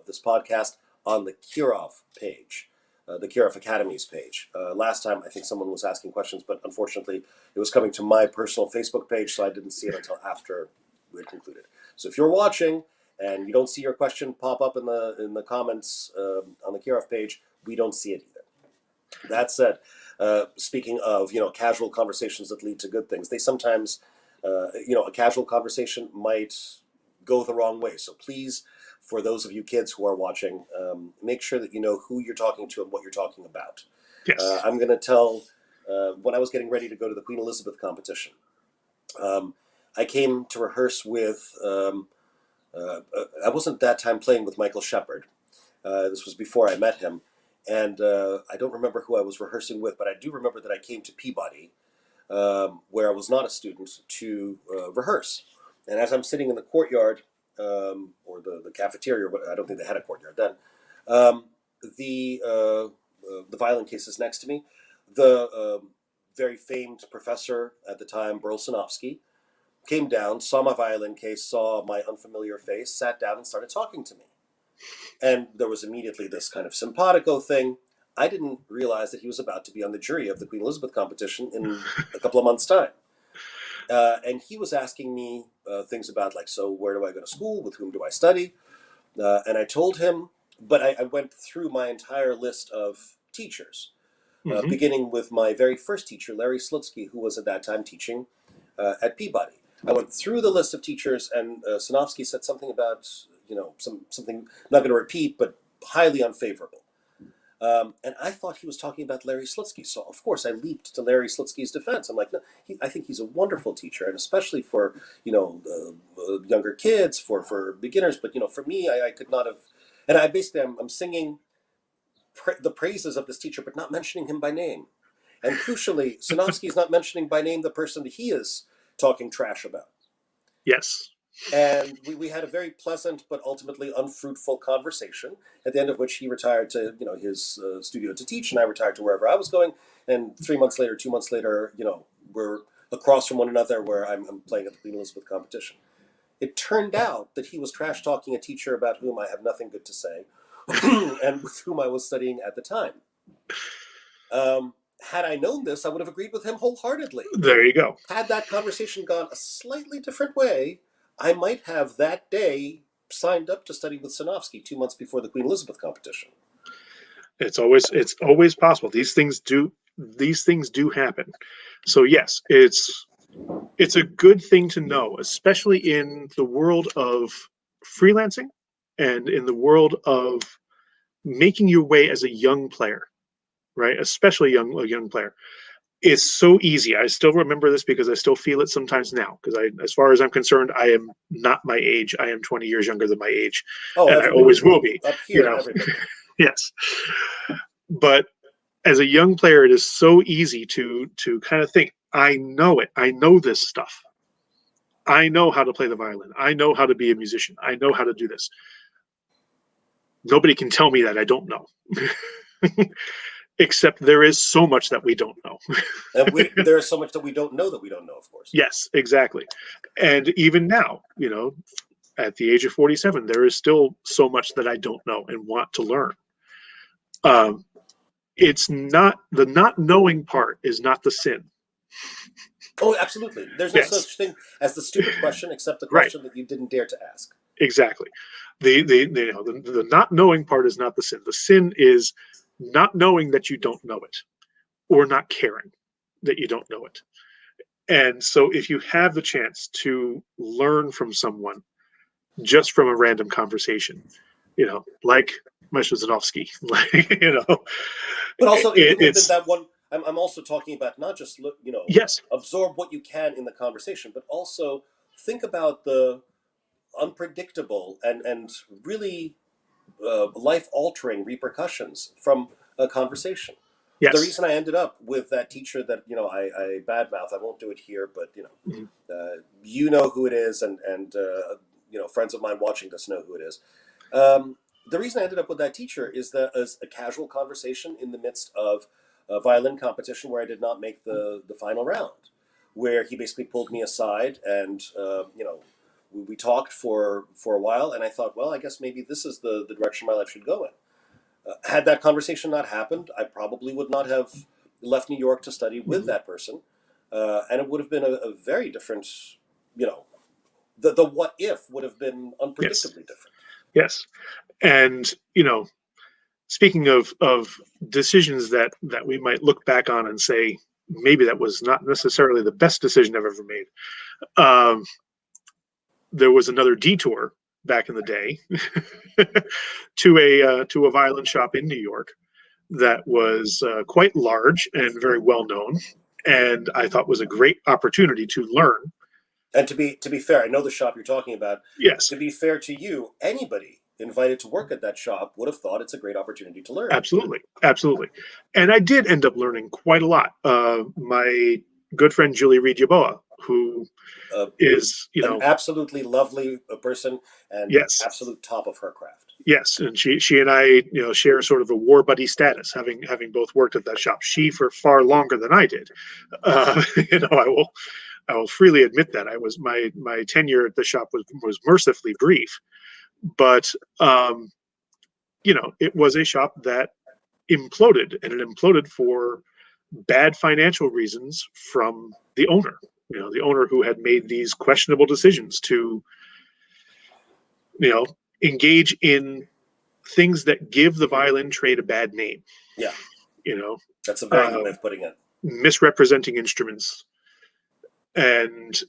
this podcast on the Kirov page. The Kirov Academy's page. Last time, I think someone was asking questions, but unfortunately, it was coming to my personal Facebook page, so I didn't see it until after we had concluded. So if you're watching and you don't see your question pop up in the comments on the Kirov page, we don't see it either. That said, speaking of casual conversations that lead to good things, they sometimes a casual conversation might go the wrong way. So please, for those of you kids who are watching, make sure that you know who you're talking to and what you're talking about. Yes. I'm going to tell, when I was getting ready to go to the Queen Elizabeth competition, I came to rehearse with, I wasn't that time playing with Michael Shepard. This was before I met him. And I don't remember who I was rehearsing with, but I do remember that I came to Peabody, where I was not a student, to rehearse. And as I'm sitting in the courtyard, or the cafeteria, but I don't think they had a courtyard then, the violin case is next to me. The very famed professor at the time, Burl-Sinofsky, came down, saw my violin case, saw my unfamiliar face, sat down and started talking to me. And there was immediately this kind of simpatico thing. I didn't realize that he was about to be on the jury of the Queen Elizabeth competition in a couple of months' time. And he was asking me things about, like, so where do I go to school? With whom do I study? And I told him, but I went through my entire list of teachers, Hmm. beginning with my very first teacher, Larry Slutsky, who was at that time teaching at Peabody. I went through the list of teachers, and Sinofsky said something about, something I'm not going to repeat, but highly unfavorable. And I thought he was talking about Larry Slutsky. So, of course, I leaped to Larry Slutsky's defense. I'm like, no, I think he's a wonderful teacher, and especially for, younger kids, for beginners. But, for me, I could not have. And I basically, I'm singing the praises of this teacher, but not mentioning him by name. And crucially, Sinofsky is not mentioning by name the person that he is talking trash about. Yes. And we had a very pleasant but ultimately unfruitful conversation, at the end of which he retired to his studio to teach, and I retired to wherever I was going. And 3 months later, 2 months later, we're across from one another, where I'm playing at the Queen Elizabeth competition. It turned out that he was trash talking a teacher about whom I have nothing good to say, and with whom I was studying at the time. Had I known this, I would have agreed with him wholeheartedly. There you go. Had that conversation gone a slightly different way, I might have that day signed up to study with Sinofsky 2 months before the Queen Elizabeth competition. It's always possible. These things do happen. So yes, it's a good thing to know, especially in the world of freelancing and in the world of making your way as a young player, right? Especially a young player. It's so easy. I still remember this because I still feel it sometimes now. Because as far as I'm concerned, I am not my age. I am 20 years younger than my age, Oh, and I everybody always will be. up You here, know, everybody. yes. But as a young player, it is so easy to kind of think, I know it. I know this stuff. I know how to play the violin. I know how to be a musician. I know how to do this. Nobody can tell me that I don't know. Except there is so much that we don't know. And there is so much that we don't know, of course. Yes, exactly. And even now, at the age of 47, there is still so much that I don't know and want to learn. Um, it's not the not knowing part is not the sin. Oh, absolutely. There's no Yes, such thing as the stupid question, except the right, question that you didn't dare to ask. exactly. The not knowing part is not the sin. The sin is not knowing that you don't know it, or not caring that you don't know it. And so, if you have the chance to learn from someone just from a random conversation, like Zanovsky, like, But also, within it's, that one, I'm also talking about not just yes, absorb what you can in the conversation, but also think about the unpredictable and really life altering repercussions from a conversation. The yes, reason I ended up with that teacher that I badmouth, I won't do it here, but mhm, you know who it is, and friends of mine watching this know who it is. Um, the reason I ended up with that teacher is that as a casual conversation in the midst of a violin competition where I did not make the final round, where he basically pulled me aside and we talked for a while, and I thought, well, I guess maybe this is the direction my life should go in. Had that conversation not happened, I probably would not have left New York to study with mhm, that person, and it would have been a very different, you know, the what if would have been yes, unpredictably different. yes. And, speaking of decisions that we might look back on and say, maybe that was not necessarily the best decision I've ever made. Um, there was another detour back in the day to a violin shop in New York that was quite large and very well known, and I thought was a great opportunity to learn. And to be fair, I know the shop you're talking about. Yes, To be fair to you, anybody invited to work at that shop would have thought it's a great opportunity to learn. absolutely, absolutely, and I did end up learning quite a lot. My good friend Julie Reed Yaboa, who Uh, is, an absolutely lovely person and yes, absolute top of her craft. yes, and she and I, share sort of a war buddy status, having both worked at that shop. She for far longer than I did. I will freely admit that I was my tenure at the shop was mercifully brief, but it was a shop that imploded, and it imploded for bad financial reasons from the owner. The owner who had made these questionable decisions to, engage in things that give the violin trade a bad name. Yeah, You know, that's a very good way of putting it. Misrepresenting instruments and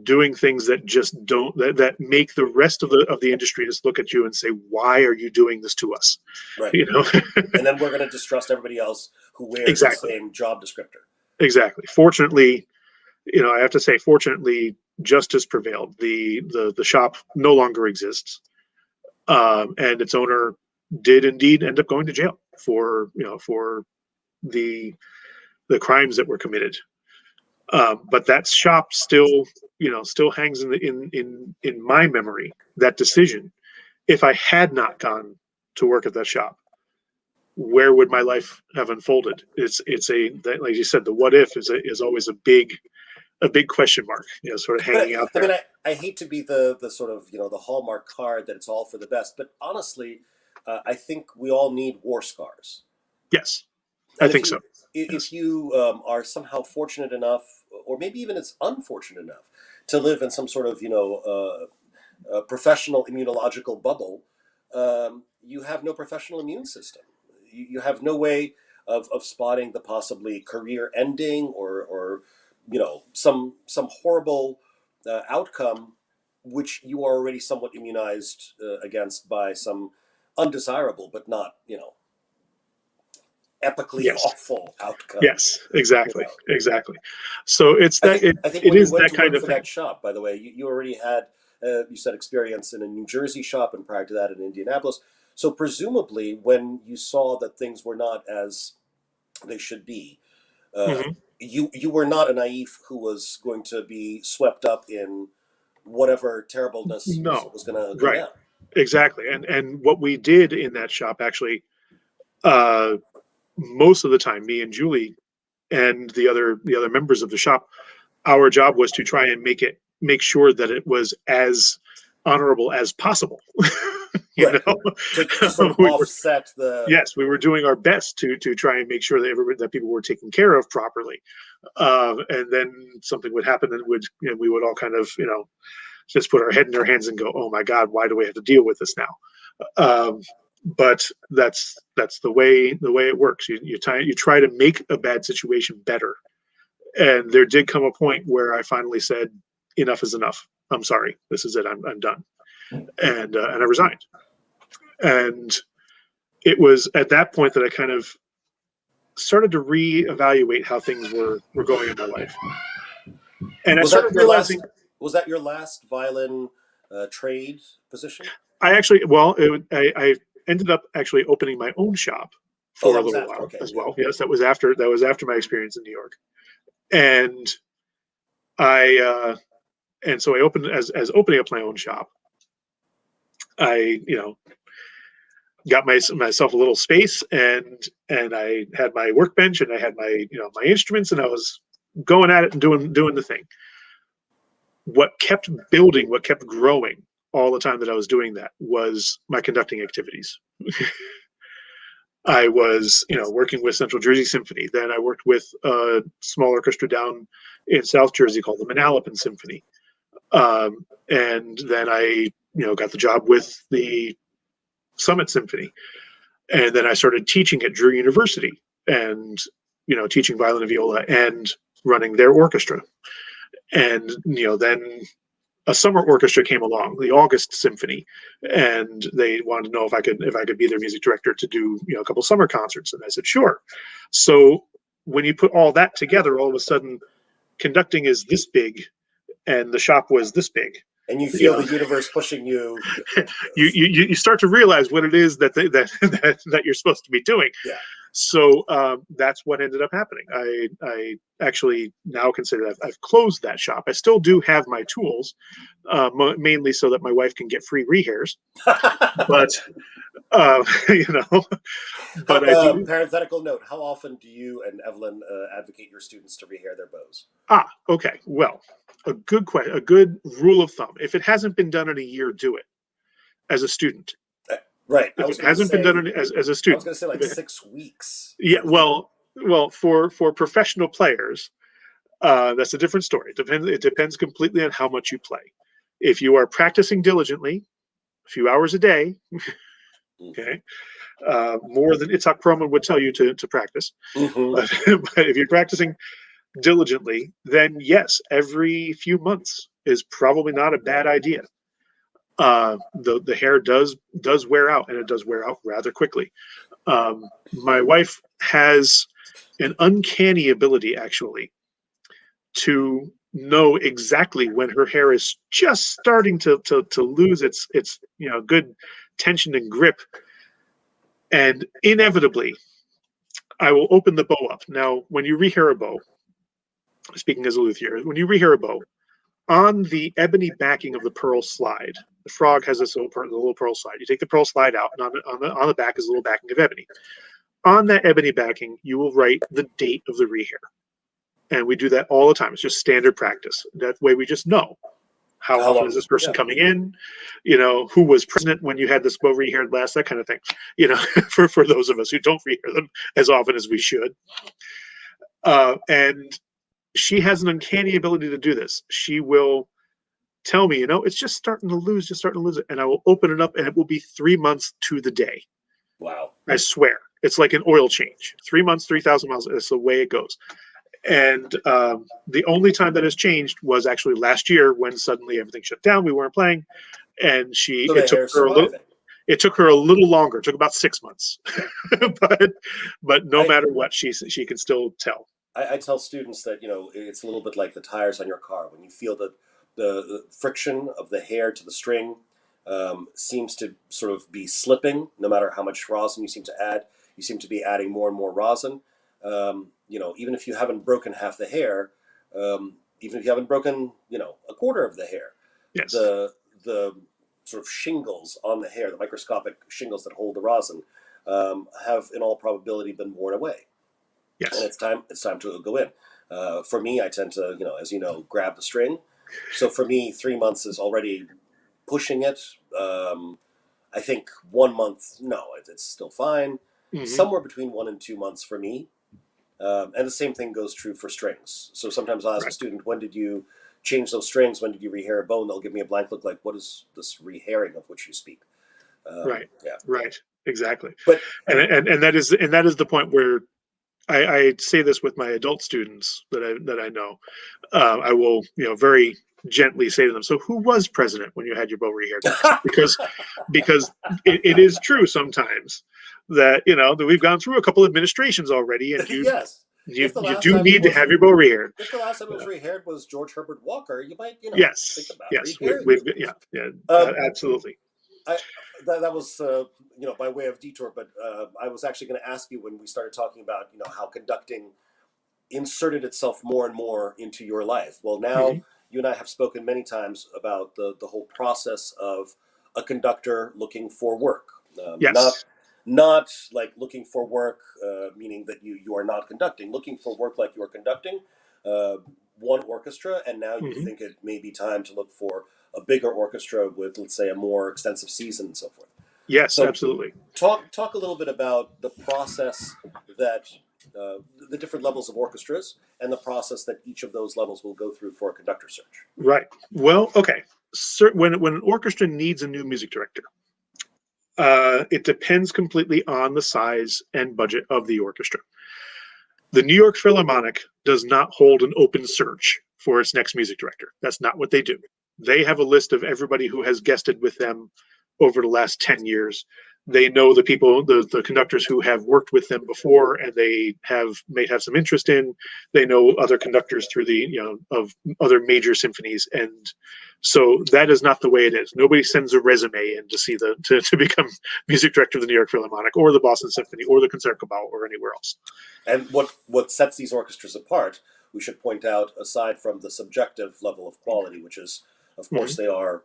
doing things that just don't that make the rest of the industry just look at you and say, why are you doing this to us? Right. And then we're going to distrust everybody else who wears exactly. the same job descriptor. Exactly. Fortunately, I have to say, fortunately, justice prevailed. The shop no longer exists, and its owner did indeed end up going to jail for the crimes that were committed. But that shop still hangs in my memory. That decision, if I had not gone to work at that shop, where would my life have unfolded? It's like you said, the what if is always a big question mark, sort of hanging out there. I mean, I hate to be the sort of the hallmark card that it's all for the best, but honestly, I think we all need war scars. Yes, And I think so. If you are somehow fortunate enough, or maybe even it's unfortunate enough, to live in some sort of professional immunological bubble, you have no professional immune system. You have no way of spotting the possibly career ending or some horrible outcome which you are already somewhat immunized against by some undesirable but not epically yes. awful outcome. Yes, exactly, exactly. So it's that I think it when you is went that to kind work of for thing. that shop, by the way, you already had you said experience in a New Jersey shop, and prior to that in Indianapolis. So presumably, when you saw that things were not as they should be, Mm-hmm. you were not a naive who was going to be swept up in whatever terribleness No, was going to go right, down. exactly. And what we did in that shop actually, uh, most of the time, me and Julie and the other members of the shop, our job was to try and make sure that it was as honorable as possible. you Right. know, To sort of we were offset the yes, we were doing our best to try and make sure that people were taken care of properly. And then something would happen, and we would all kind of just put our head in our hands and go, "Oh my God, why do we have to deal with this now?" But that's the way it works. You try to make a bad situation better. And there did come a point where I finally said, "Enough is enough. I'm sorry. This is it. I'm done." And I resigned. And it was at that point that I kind of started to reevaluate how things were going in my life. And I was that started your last realizing violin trade position? I actually, well, I ended up actually opening my own shop Oh, for a that was little after. while Okay, as yeah. well. Yes, that was after my experience in New York, and I and so I opened as opening up my own shop. I got myself a little space, and I had my workbench, and I had my instruments, and I was going at it and doing the thing. What kept building, what kept growing all the time that I was doing that was my conducting activities. I was, working with Central Jersey Symphony. Then I worked with a small orchestra down in South Jersey called the Manalapan Symphony. And then I, got the job with the Summit Symphony. And then I started teaching at Drew University and, teaching violin and viola and running their orchestra. And, then a summer orchestra came along, the August Symphony, and they wanted to know if I could be their music director to do a couple summer concerts, and I said sure. So when you put all that together, all of a sudden, conducting is this big, and the shop was this big. And you feel the universe pushing you. you start to realize what it is that you're supposed to be doing. Yeah. So that's what ended up happening. I actually now consider that I've closed that shop. I still do have my tools, mainly so that my wife can get free rehairs. But but I do. Parenthetical note: how often do you and Evelyn advocate your students to rehair their bows? Okay. Well, a good rule of thumb: if it hasn't been done in a year, do it as a student. Right. I If was it going to hasn't been say, done as a student, like if it, 6 weeks yeah, for me. well, for professional players, that's a different story. It depends completely on how much you play. If you are practicing diligently, a few hours a day, Hmm. okay, more than Itzhak Perlman would tell you to practice. Hmm. But if you're practicing diligently, then yes, every few months is probably not a bad idea. The hair does wear out, and it does wear out rather quickly. My wife has an uncanny ability, actually, to know exactly when her hair is just starting to lose its good tension and grip, and inevitably I will open the bow up. Now, when you rehair a bow, speaking as a luthier, when you rehair a bow, on the ebony backing of the pearl slide, the frog has this little pearl slide. You take the pearl slide out, and on the back is a little backing of ebony. On that ebony backing, you will write the date of the rehair. And we do that all the time. It's just standard practice. That way we just know how How often is long? this person Yeah. coming in, who was president when you had this bow rehaired last, that kind of thing, for those of us who don't rehair them as often as we should. And she has an uncanny ability to do this. She will tell me, it's just starting to lose, it. And I will open it up, and it will be 3 months to the day. Wow. I swear. It's like an oil change. 3 months, 3,000 miles. It's the way it goes. And the only time that has changed was actually last year, when suddenly everything shut down. We weren't playing, and So the hair's surviving. it took her a little longer. It took about 6 months, but no I, matter what, she can still tell. I tell students that it's a little bit like the tires on your car. When you feel that the friction of the hair to the string seems to sort of be slipping, no matter how much rosin you seem to add, you seem to be adding more and more rosin. Even if you haven't broken half the hair, even if you haven't broken a quarter of the hair, Yes. the sort of shingles on the hair, the microscopic shingles that hold the rosin, have in all probability been worn away, and Yes. it's time to go in. For me, I tend to, as you know, grab the string. So for me, 3 months is already pushing it. I think 1 month, no, it's still fine. Hmm. Somewhere between 1 and 2 months for me. And the same thing goes true for strings. So sometimes I'll ask a Right. student, when did you change those strings? When did you rehair a bone? They'll give me a blank look, like, what is this rehairing of which you speak? Right. Yeah. Right. Exactly. But And that is the point where I say this with my adult students that I know. I will, very gently say to them, "So, who was president when you had your bow rehair last?" Because it is true sometimes that that we've gone through a couple administrations already, and you yes, you if the you last do time it need to was have your bow rehared. if the last time it was rehaired was George Herbert Walker, you might think Yes, about yes, rehairing we've them. yeah, yeah, Um, absolutely. I that was by way of detour, but I was actually going to ask you when we started talking about how conducting inserted itself more and more into your life. Well, now Hmm. you and I have spoken many times about the whole process of a conductor looking for work, Yes. not like looking for work, meaning that you are not conducting, looking for work like you are conducting uh, one orchestra, and now you Hmm. think it may be time to look for a bigger orchestra with, let's say, a more extensive season and so forth. Yes, So absolutely. talk a little bit about the process that the different levels of orchestras and the process that each of those levels will go through for a conductor search. Right. Well, okay. So when an orchestra needs a new music director, it depends completely on the size and budget of the orchestra. The New York Philharmonic does not hold an open search for its next music director. That's not what they do. They have a list of everybody who has guested with them over the last 10 years. They know the people, the conductors who have worked with them before, and they may have some interest in. They know other conductors through of other major symphonies, and so that is not the way it is. Nobody sends a resume in to see to become music director of the New York Philharmonic or the Boston Symphony or the Concertgebouw or anywhere else. And what sets these orchestras apart, we should point out, aside from the subjective level of quality, which is, of course, Mhm. they are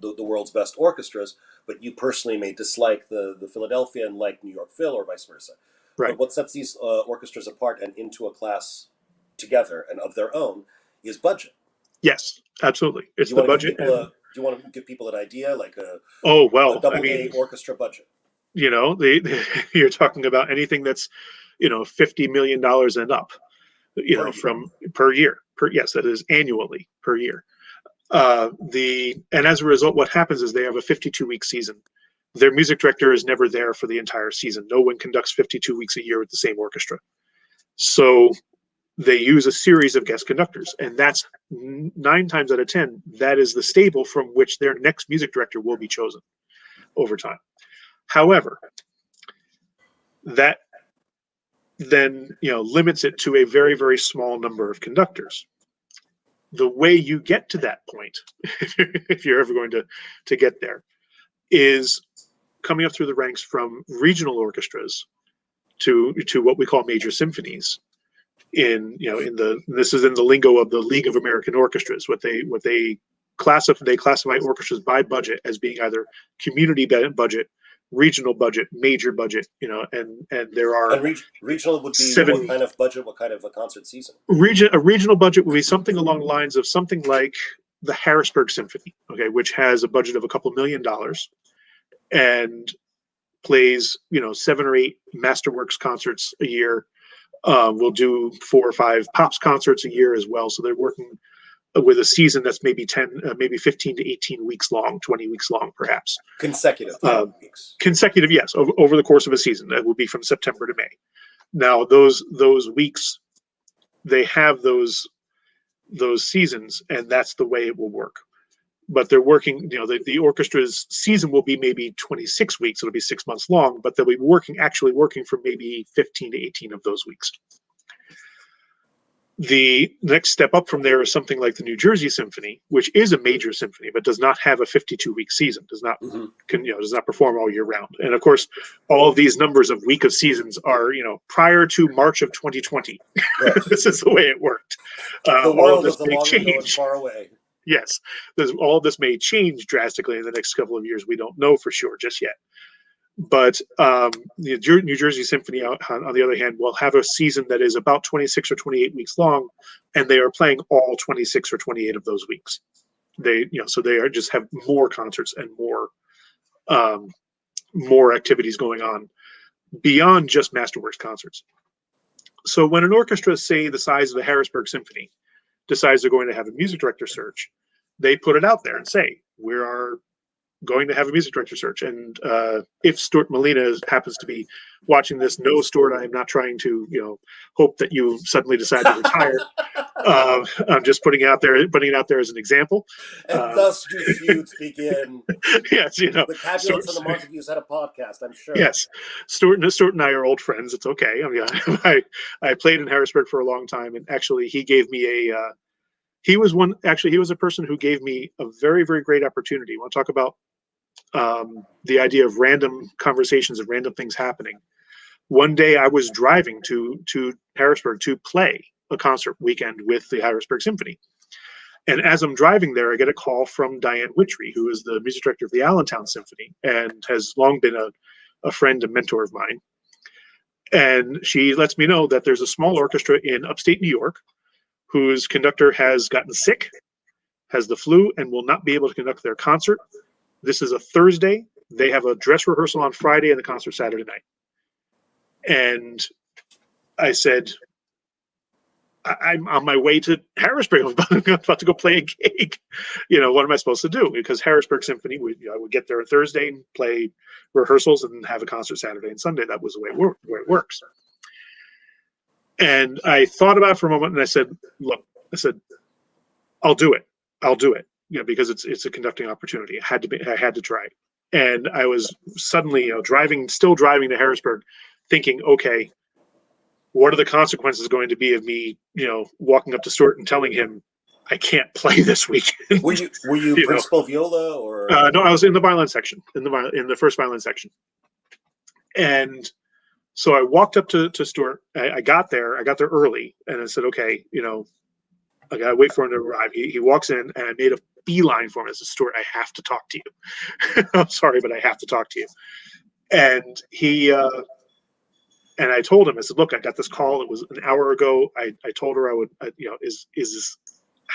the world's best orchestras, but you personally may dislike the Philadelphia and like New York Phil or vice versa. Right. But what sets these orchestras apart and into a class together and of their own is budget. Yes, absolutely. It's You the want to give budget, people and you want to give people an idea, like Oh a well, I double A mean, orchestra budget you're talking about anything that's $50 million and up, per year? from per year. Yes, that is annually per year. And as a result, what happens is they have a 52-week season. Their music director is never there for the entire season. No one conducts 52 weeks a year with the same orchestra. So they use a series of guest conductors, and that's 9 times out of 10, that is the stable from which their next music director will be chosen over time. However, that then limits it to a very, very small number of conductors. The way you get to that point, if you're ever going to get there, is coming up through the ranks from regional orchestras to what we call major symphonies. This is in the lingo of the League of American Orchestras. What they classify orchestras by budget as being either community budget, regional budget, major budget, and there are And regional would be what 7 kind of budget, what kind of a concert season? a regional budget would be something along the lines of something like the Harrisburg Symphony, okay, which has a budget of a couple $1 million and plays 7 or 8 masterworks concerts a year. We'll do 4 or 5 pops concerts a year as well. So they're working with a season that's maybe 15 to 18 weeks long, 20 weeks long, perhaps. Consecutive weeks. Consecutive, yes, over the course of a season. That will be from September to May. Now, those weeks, they have those seasons, and that's the way it will work. But they're working, the orchestra's season will be maybe 26 weeks. It'll be 6 months long, but they'll be actually working for maybe 15 to 18 of those weeks. The next step up from there is something like the New Jersey Symphony, which is a major symphony, but does not have a 52-week season, does not perform all year round. And of course, all of these numbers of week of seasons are, prior to March of 2020. Right. This is the way it worked. The world of the long ago and far away. Yes, all of this may change drastically in the next couple of years. We don't know for sure just yet. But the New Jersey Symphony, on the other hand, will have a season that is about 26 or 28 weeks long, and they are playing all 26 or 28 of those weeks. So they are just have more concerts and more activities going on beyond just masterworks concerts. So when an orchestra, say the size of the Harrisburg Symphony, decides they're going to have a music director search, they put it out there and say, we are going to have a music director search. And if Stuart Molina happens to be watching this, no, Stuart, I am not trying to, hope that you suddenly decide to retire. I'm just putting it out there as an example. And thus your feuds begin. Yes, the Capulets and the Montagues had a podcast, I'm sure. Yes, Stuart and I are old friends. It's okay. I mean, I played in Harrisburg for a long time, and actually, he gave me he was a person who gave me a very, very great opportunity. I want to talk about the idea of random conversations and random things happening. One day I was driving to Harrisburg to play a concert weekend with the Harrisburg Symphony. And as I'm driving there, I get a call from Diane Witchery, who is the music director of the Allentown Symphony and has long been a friend and mentor of mine. And she lets me know that there's a small orchestra in upstate New York whose conductor has gotten sick, has the flu, and will not be able to conduct their concert. This is a Thursday. They have a dress rehearsal on Friday and the concert Saturday night. And I said, I'm on my way to Harrisburg. I'm about to go play a gig. What am I supposed to do? Because Harrisburg Symphony, I would get there on Thursday and play rehearsals and have a concert Saturday and Sunday. That was the way it works. And I thought about it for a moment, and I said, look, I'll do it. Because it's a conducting opportunity. I had to try. And I was suddenly, still driving to Harrisburg, thinking, okay, what are the consequences going to be of me, walking up to Stuart and telling him I can't play this weekend? Were you principal viola or? No, I was in the violin section, in the first violin section. And so I walked up to Stuart. I got there early, and I said, okay, I gotta wait for him to arrive. He walks in, and I made a beeline for him. I said, Stuart, I have to talk to you. I'm sorry, but I have to talk to you. And and I told him, I said, look, I got this call. It was an hour ago. I told her I would,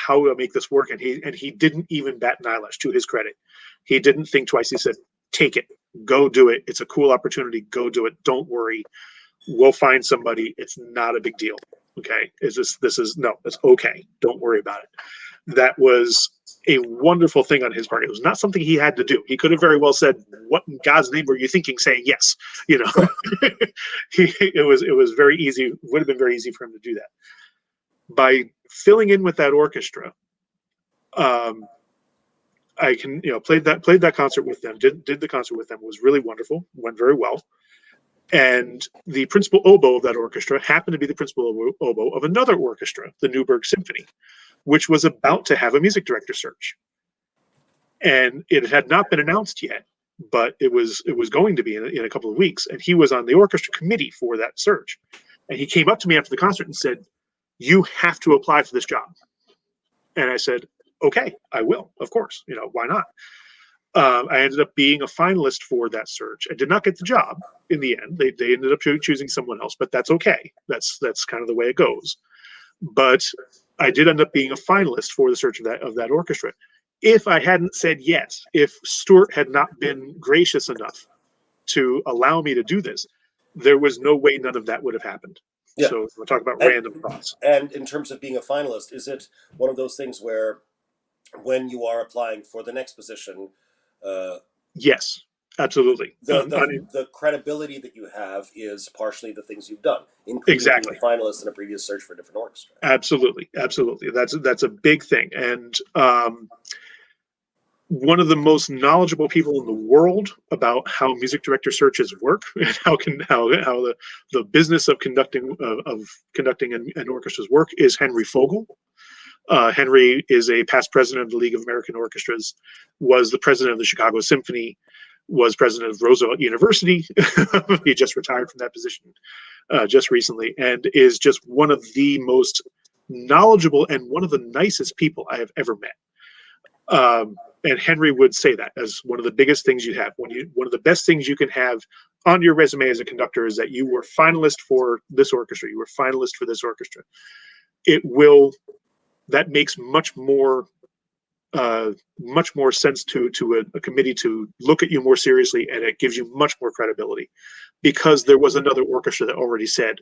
how to make this work. And he didn't even bat an eyelash, to his credit. He didn't think twice. He said, take it, go do it. It's a cool opportunity. Go do it. Don't worry. We'll find somebody. It's not a big deal. Okay. It's okay. Don't worry about it. That was a wonderful thing on his part. It was not something he had to do. He could have very well said, what in God's name were you thinking saying yes? You know, it was very easy, would have been very easy for him to do that. By filling in with that orchestra, I can, played that concert with them, did the concert with them, was really wonderful, went very well. And the principal oboe of that orchestra happened to be the principal oboe of another orchestra, the Newberg Symphony, which was about to have a music director search. And it had not been announced yet, but it was going to be in a couple of weeks. And he was on the orchestra committee for that search. And he came up to me after the concert and said, you have to apply for this job. And I said, okay, I will, of course. Why not? I ended up being a finalist for that search. I did not get the job in the end. They ended up choosing someone else, but that's okay. That's kind of the way it goes. But I did end up being a finalist for the search of that orchestra. If I hadn't said yes, if Stuart had not been gracious enough to allow me to do this, there was no way none of that would have happened. Yeah. So we'll talk about random thoughts. And in terms of being a finalist, is it one of those things where when you are applying for the next position, yes, absolutely. The credibility that you have is partially the things you've done, including being a finalist in a previous search for a different orchestra. Absolutely. That's a big thing. And one of the most knowledgeable people in the world about how music director searches work and how the business of conducting an orchestra's work is Henry Fogle. Henry is a past president of the League of American Orchestras, was the president of the Chicago Symphony, was president of Roosevelt University. He just retired from that position just recently, and is just one of the most knowledgeable and one of the nicest people I have ever met. And Henry would say that as one of the biggest things you have. One of the best things you can have on your resume as a conductor is that you were finalist for this orchestra. You were finalist for this orchestra. That makes much more sense to a committee to look at you more seriously, and it gives you much more credibility because there was another orchestra that already said,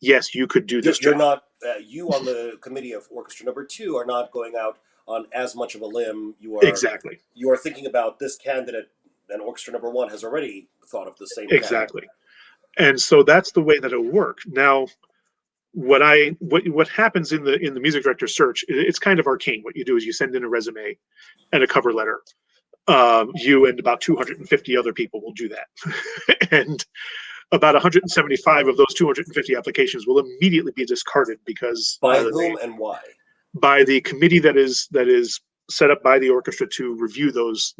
yes, you could do this job. You on the committee of orchestra number 2 are not going out on as much of a limb. You are thinking about this candidate, and orchestra number 1 has already thought of the same candidate. And so that's the way that it'll work. Now, what happens in the music director search, it's kind of arcane. What you do is you send in a resume and a cover letter. You and about 250 other people will do that. And about 175 of those 250 applications will immediately be discarded because by whom and why? By the committee that is set up by the orchestra to review those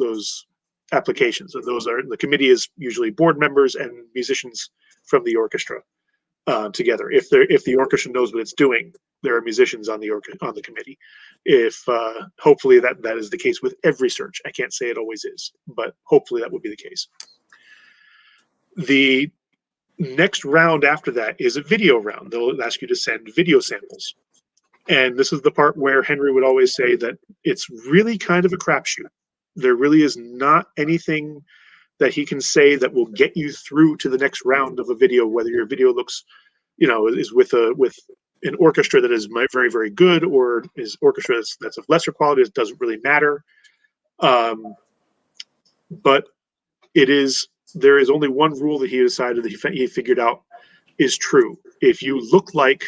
applications. And the committee is usually board members and musicians from the orchestra together. If the orchestra knows what it's doing, there are musicians on the committee. If hopefully that is the case with every search. I can't say it always is, but hopefully that would be the case. The next round after that is a video round. They'll ask you to send video samples. And this is the part where Henry would always say that it's really kind of a crapshoot. There really is not anything that he can say that will get you through to the next round of a video, whether your video looks, is with an orchestra that is very, very good or is orchestra that's of lesser quality. It doesn't really matter. But there is only one rule that he decided that he figured out is true. If you look like,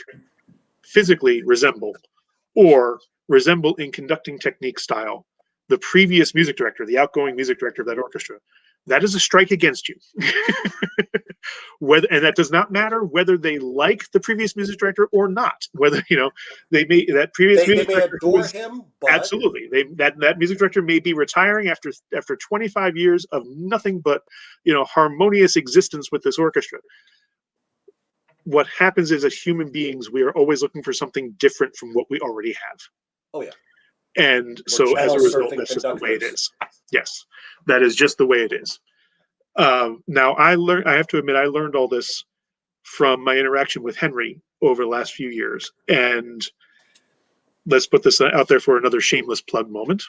physically resemble, or resemble in conducting technique style, the previous music director, the outgoing music director of that orchestra, that is a strike against you. And that does not matter whether they like the previous music director or not. Whether they may adore him, but absolutely that music director may be retiring after 25 years of nothing but harmonious existence with this orchestra. What happens is, as human beings, we are always looking for something different from what we already have. Oh yeah. And so as a result, that's just the way it is. Yes, that is just the way it is. Now, I have to admit, I learned all this from my interaction with Henry over the last few years. And let's put this out there for another shameless plug moment.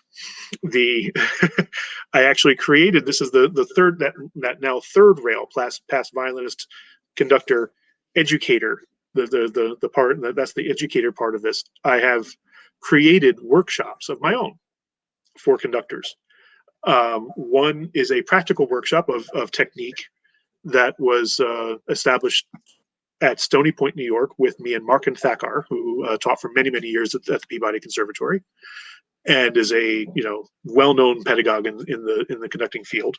The I actually created, this is the third, that now third rail, past violinist, conductor, educator, the part that's the educator part of this. I have created workshops of my own for conductors. One is a practical workshop of technique that was established at Stony Point, New York, with me and Mark and Thakkar, who taught for many, many years at the Peabody Conservatory, and is a well-known pedagogue in the conducting field.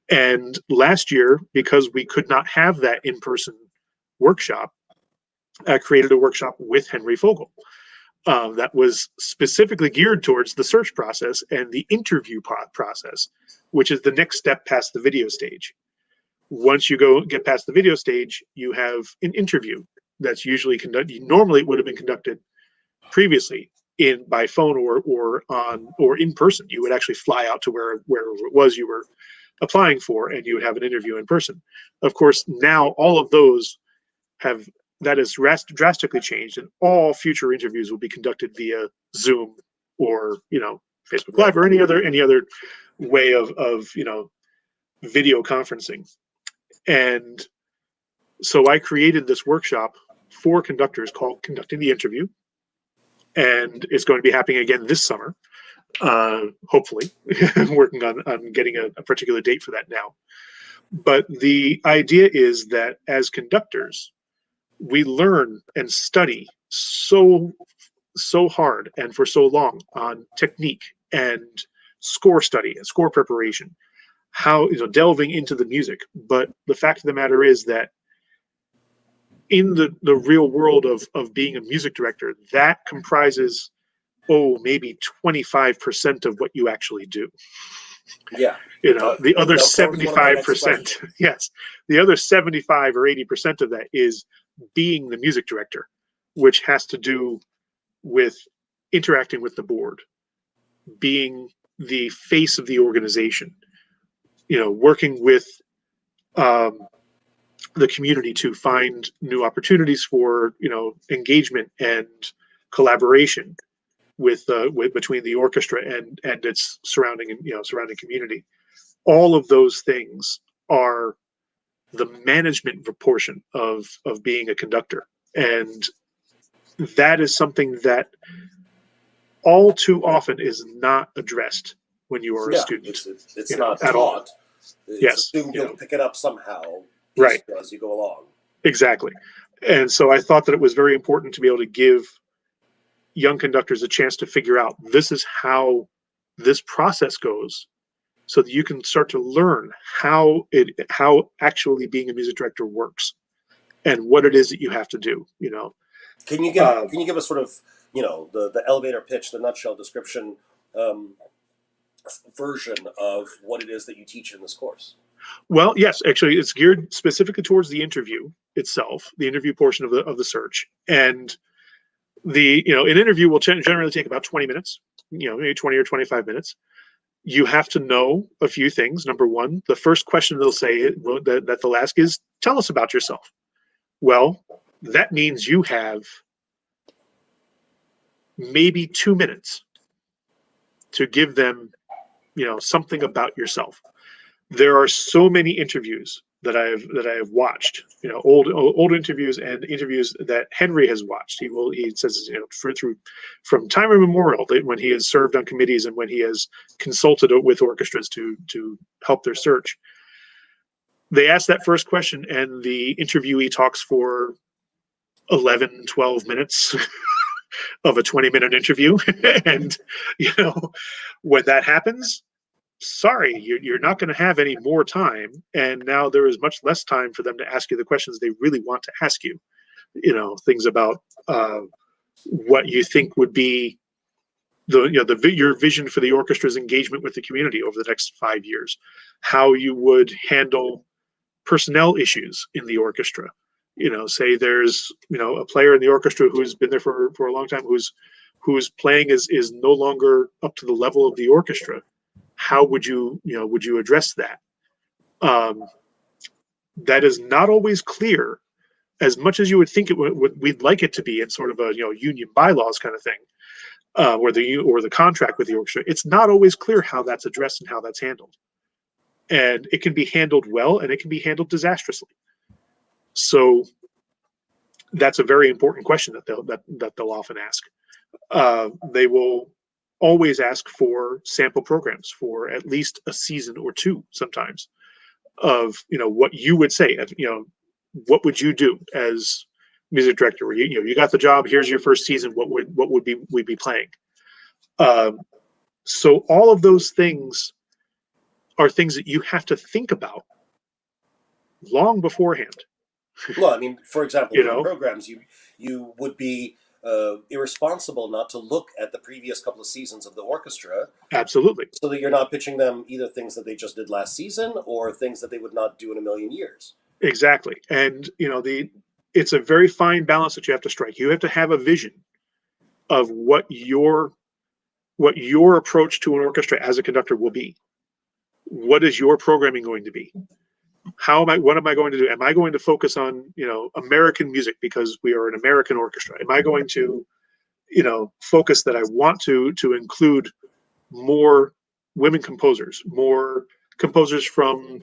And last year, because we could not have that in-person workshop, I created a workshop with Henry Fogle that was specifically geared towards the search process and the interview process, which is the next step past the video stage. Once you get past the video stage, you have an interview that's usually conducted. Normally, it would have been conducted previously by phone or in person. You would actually fly out to where it was you were applying for, and you would have an interview in person. Of course, now all of those that has drastically changed, and all future interviews will be conducted via Zoom or Facebook Live or any other way of video conferencing. And so I created this workshop for conductors called Conducting the Interview, and it's going to be happening again this summer. Hopefully, I'm working on getting a particular date for that now. But the idea is that as conductors, we learn and study so hard and for so long on technique and score study and score preparation, how delving into the music. But the fact of the matter is that in the real world of being a music director, that comprises maybe 25% of what you actually do. Yeah. The other 75%, yes, the other 75 or 80% of that is being the music director, which has to do with interacting with the board, being the face of the organization, working with the community to find new opportunities for engagement and collaboration with between the orchestra and its surrounding community. All of those things are the management portion of being a conductor, and that is something that all too often is not addressed when you are a student. It's not at taught. All. It's assumed you'll pick it up somehow, right, as you go along. Exactly. And so I thought that it was very important to be able to give young conductors a chance to figure out this is how this process goes, so that you can start to learn how actually being a music director works and what it is that you have to do. Can you give us sort of the elevator pitch, the nutshell description version of what it is that you teach in this course? Well, yes, actually, it's geared specifically towards the interview itself, the interview portion of the search. And an interview will generally take about 20 minutes, maybe 20 or 25 minutes. You have to know a few things. Number one, the first question they'll say that they'll ask is, tell us about yourself. Well, that means you have maybe 2 minutes to give them, something about yourself. There are so many interviews that I have watched, old interviews and interviews that Henry has watched. He says, from time immemorial, when he has served on committees and when he has consulted with orchestras to help their search. They ask that first question, and the interviewee talks for 11, 12 minutes of a 20-minute interview. And, when that happens, sorry, you're not going to have any more time. And now there is much less time for them to ask you the questions they really want to ask you. Things about what you think would be your vision for the orchestra's engagement with the community over the next 5 years, how you would handle personnel issues in the orchestra. Say there's a player in the orchestra who's been there for a long time, whose playing is no longer up to the level of the orchestra. How would you address that? That is not always clear, as much as you would think we'd like it to be in sort of a union bylaws kind of thing. or the contract with the orchestra, it's not always clear how that's addressed and how that's handled. And it can be handled well, and it can be handled disastrously. So that's a very important question that they'll often ask. They will always ask for sample programs for at least a season or two, sometimes, of what you would say. What would you do as music director? You got the job. Here's your first season. What would we be playing? So all of those things are things that you have to think about long beforehand. Well, I mean, for example, You with the know, programs, you would be irresponsible not to look at the previous couple of seasons of the orchestra, absolutely, so that you're not pitching them either things that they just did last season or things that they would not do in a million years. exactly. And it's a very fine balance that you have to strike. You have to have a vision of what your approach to an orchestra as a conductor will be. What is your programming going to be? What am I going to do? Am I going to focus on, American music because we are an American orchestra? Am I going to, focus that I want to include more women composers, more composers from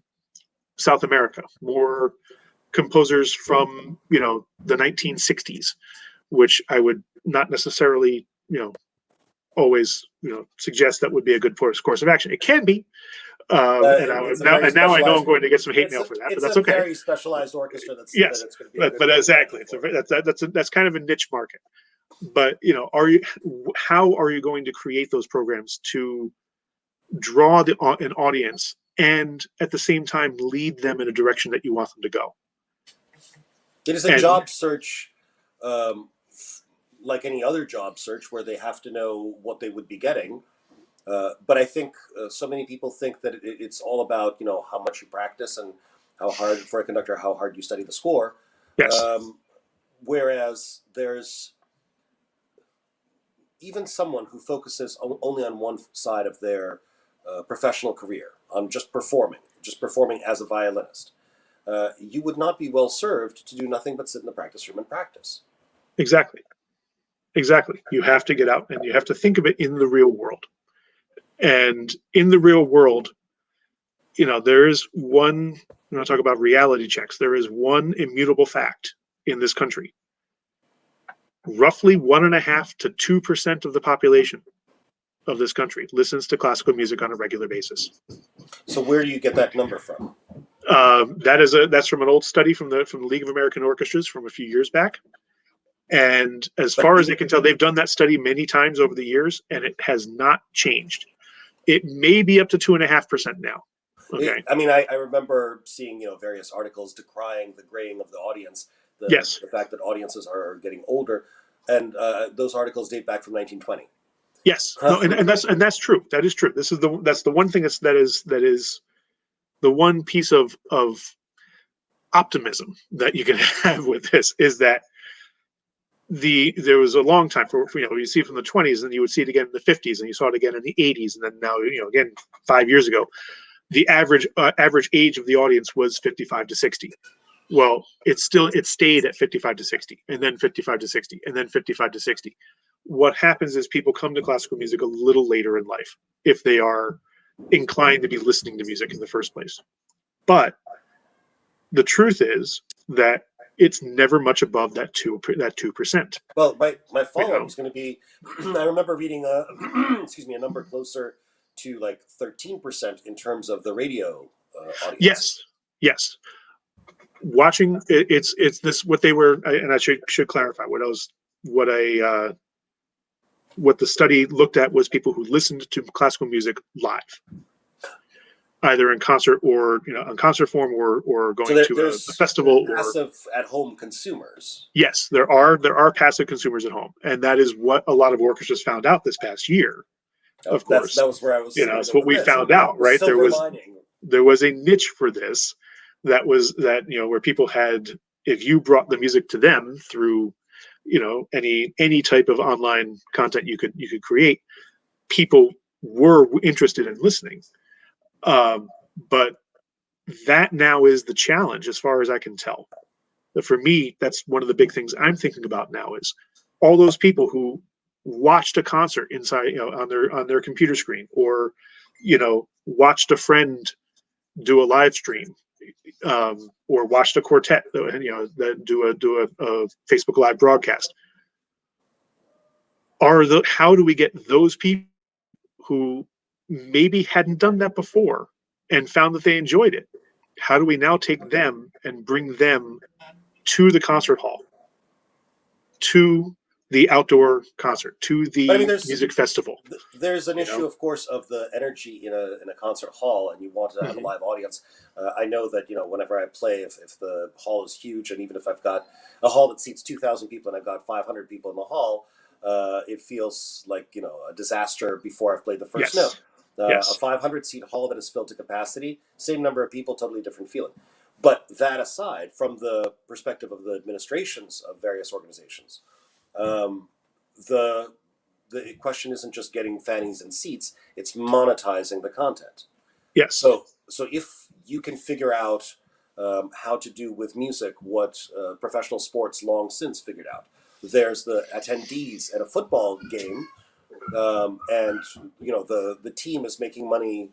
South America, more composers from, the 1960s, which I would not necessarily, always, suggest that would be a good course of action. It can be, It's a very now I know I'm specialized. going to get some hate mail for that, but It's that's a okay. very specialized orchestra that Yes, it's going to be a but good program exactly, for. that's kind of a niche market. But how are you going to create those programs to draw an audience and at the same time lead them in a direction that you want them to go? It is a And job search, um, like any other job search, where they have to know what they would be getting. But I think so many people think that it's all about how much you practice and how hard for a conductor, how hard you study the score. yes, Um, Whereas there's even someone who focuses only on one side of their professional career, on just performing as a violinist. You would not be well served to do nothing but sit in the practice room and practice. exactly. Exactly. You have to get out and you have to think of it in the real world. And in the real world, there is one, when I talk about reality checks, there is one immutable fact in this country. Roughly 1.5% to 2% of the population of this country listens to classical music on a regular basis. So where do you get that number from? That's from an old study from the League of American Orchestras from a few years back. And as But far as I can tell, they've done that study many times over the years, and it has not changed. It may be up to 2.5% now. Okay. I mean, I remember seeing various articles decrying the graying of the audience, Yes. the fact that audiences are getting older, and those articles date back from 1920. Yes. No, and that's true. That is true. That's the one thing that is the one piece of optimism that you can have with this is that there was a long time for you see it from the 20s, and you would see it again in the 50s, and you saw it again in the 80s, and then now again 5 years ago, the average age of the audience was 55 to 60. Well, it stayed at 55 to 60, and then 55 to 60, and then 55 to 60. What happens is people come to classical music a little later in life if they are inclined to be listening to music in the first place. But the truth is that it's never much above that 2%. Well, my follow up was going to be, I remember reading a number closer to like 13% in terms of the radio audience. Yes. Watching it's this what they were, and I should clarify what the study looked at was people who listened to classical music live, either in concert or on concert form or going to a there's festival or passive at home consumers. yes, there are passive consumers at home, and that is what a lot of orchestras found out this past year. Of course, that was where I was. It's what we found out, right? Silver lining. There was a niche for this that where people had, if you brought the music to them through any type of online content you could create, people were interested in listening. But that now is the challenge, as far as I can tell. But for me, that's one of the big things I'm thinking about now is all those people who watched a concert inside, on their computer screen, or watched a friend do a live stream, or watched a quartet, that do a Facebook Live broadcast. How do we get those people who maybe hadn't done that before and found that they enjoyed it? How do we now take them and bring them to the concert hall, to the outdoor concert, to But I mean, the music festival? there's an issue, of course, of the energy in a concert hall, and you want to have a Mm-hmm. live audience. I know that whenever I play, if the hall is huge, and even if I've got a hall that seats 2,000 people and I've got 500 people in the hall, it feels like a disaster before I've played the first note. Yes. A Yes. 500 seat hall that is filled to capacity, same number of people, totally different feeling. But that aside, from the perspective of the administrations of various organizations, um, the the question isn't just getting fannies and seats; it's monetizing the content. Yes. So if you can figure out how to do with music what professional sports long since figured out, there's the attendees at a football game, and the team is making money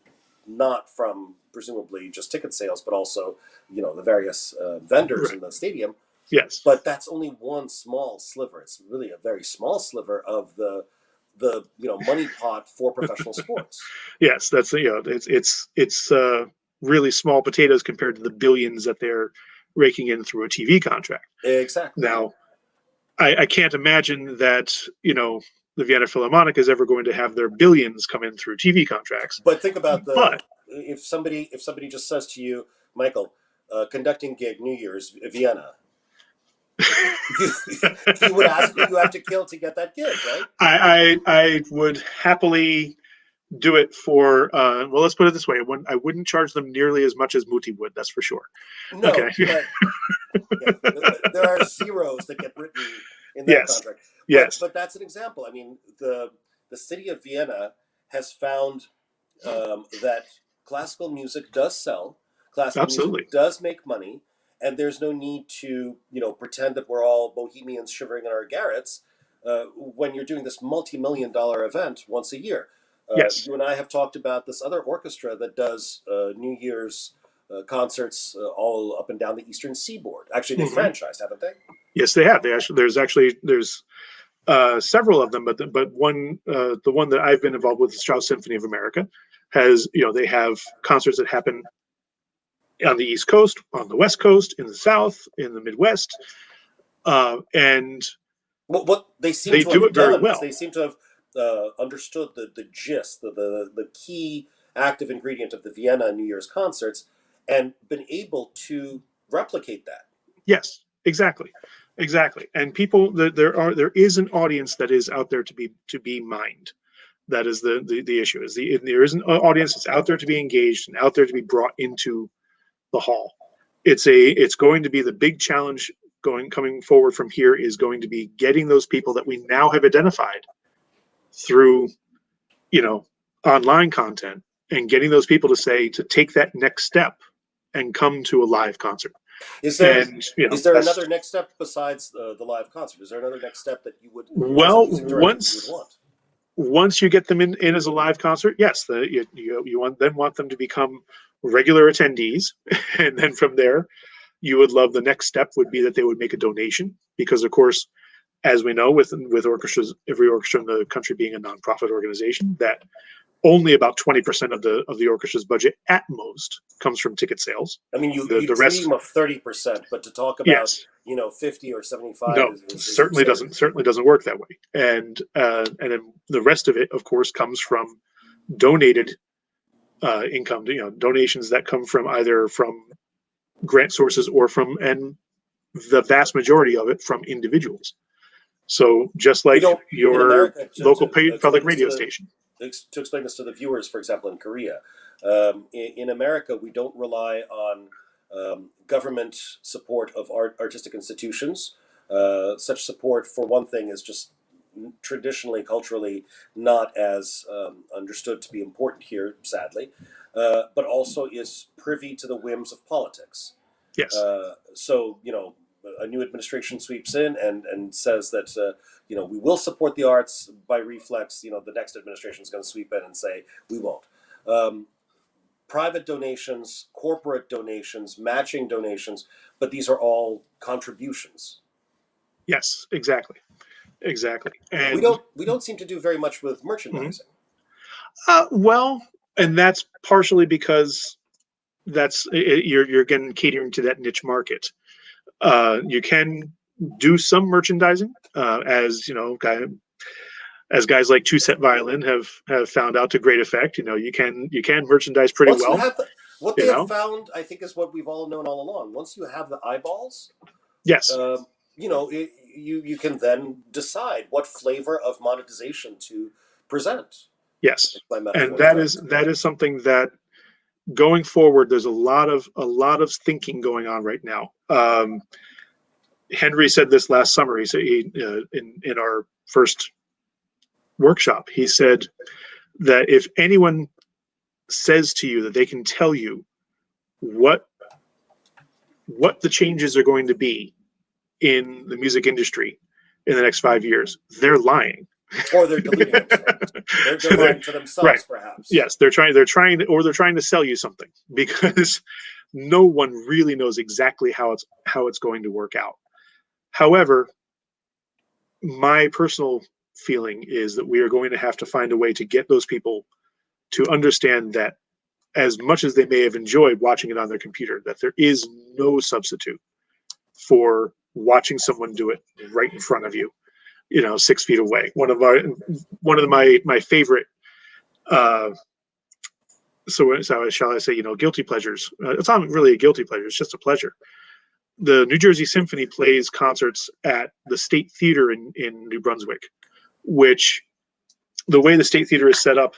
not from presumably just ticket sales, but also the various vendors Right. in the stadium. Yes. But that's only one small sliver. It's really a very small sliver of the money pot for professional sports. Yes. That's it's really small potatoes compared to the billions that they're raking in through a TV contract. Exactly. Now, I can't imagine that the Vienna Philharmonic is ever going to have their billions come in through TV contracts. But think about But if somebody just says to you, Michael, conducting gig New Year's Vienna, you, you would ask who you have to kill to get that gig, right? I would happily do it for well, let's put it this way: I wouldn't charge them nearly as much as Muti would. That's for sure. Okay. No, but yeah, there are zeros that get written in that Yes. contract. Yes. But that's an example. I mean, the city of Vienna has found that classical music does sell, classical Absolutely. music does make money, and there's no need to pretend that we're all bohemians shivering in our garrets when you're doing this multi-million-dollar event once a year. Yes. You and I have talked about this other orchestra that does New Year's concerts all up and down the Eastern Seaboard. Actually, they Hmm. franchised, haven't they? Yes, they have. There's several of them, but the one that I've been involved with, the Strauss Symphony of America, has they have concerts that happen on the East Coast, on the West Coast, in the South, in the Midwest, and What they seem they to do have it very done is well. they seem to have understood the gist, the key active ingredient of the Vienna New Year's concerts, and been able to replicate that. Yes, exactly, exactly. And there is an audience that is out there to be mined. That is the issue. There is an audience that's out there to be engaged and out there to be brought into the hall. It's going to be the big challenge coming forward from here, is going to be getting those people that we now have identified through online content, and getting those people to take that next step and come to a live concert. Is there And is there that's another next step besides the live concert? Is there another next step that you would, as a well, music director, you would want? once you get them in as a live concert, yes, you want them to become regular attendees, and then from there, you would love the next step would be that they would make a donation, because of course, as we know, with orchestras, every orchestra in the country being a nonprofit organization, that only about 20% of the orchestra's budget at most comes from ticket sales. I mean, you The rest, dream of 30%, but to talk about yes, 50 or 75 no, is absurd. certainly doesn't work that way. And then the rest of it, of course, comes from donated income. Donations that come from either from grant sources or and the vast majority of it from individuals. So just You like know, in your America, local to paid public explain this to radio the station. to explain this to the viewers, for example, in Korea, in America, we don't rely on government support of artistic institutions. Such support, for one thing, is just traditionally, culturally, not as understood to be important here, sadly, but also is privy to the whims of politics. Yes. So, a new administration sweeps in and says that we will support the arts by reflex, the next administration is going to sweep in and say we won't. Private donations, corporate donations, matching donations, but these are all contributions. Yes, exactly. And we don't seem to do very much with mhm. merchandising. Well, and that's partially because you're again catering to that niche market. You can do some merchandising, as guys like Two Set Violin have found out to great effect. You can merchandise pretty Once you well. have what You they have know, found, I think, is what we've all known all along. Once you have the eyeballs, yes, you can then decide what flavor of monetization to present. yes, If my and metaphor is that is something that going forward, there's a lot of thinking going on right now. Henry said this last summer. He said in our first workshop, he said that if anyone says to you that they can tell you what the changes are going to be in the music industry in the next 5 years, they're lying. or they're deluding themselves. They're lying to Right. themselves, perhaps. Yes, they're trying to sell you something, because no one really knows exactly how it's going to work out. However, my personal feeling is that we are going to have to find a way to get those people to understand that, as much as they may have enjoyed watching it on their computer, that there is no substitute for watching someone do it right in front of you, 6 feet away. One of my favorite, uh, so shall I say, guilty pleasures. It's not really a guilty pleasure; it's just a pleasure. The New Jersey Symphony plays concerts at the State Theater in New Brunswick, which, the way the State Theater is set up,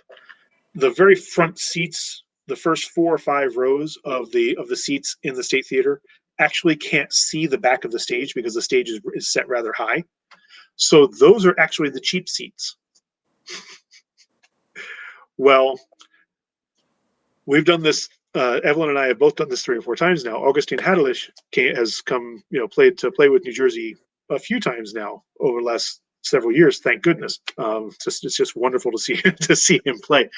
the very front seats, the first 4 or 5 rows of the seats in the State Theater, actually can't see the back of the stage because the stage is set rather high. So those are actually the cheap seats. Well, we've done this. Evelyn and I have both done this 3 or 4 times now. Augustine Hadelich has come, play with New Jersey a few times now over the last several years. Thank goodness. It's just wonderful to see to see him play.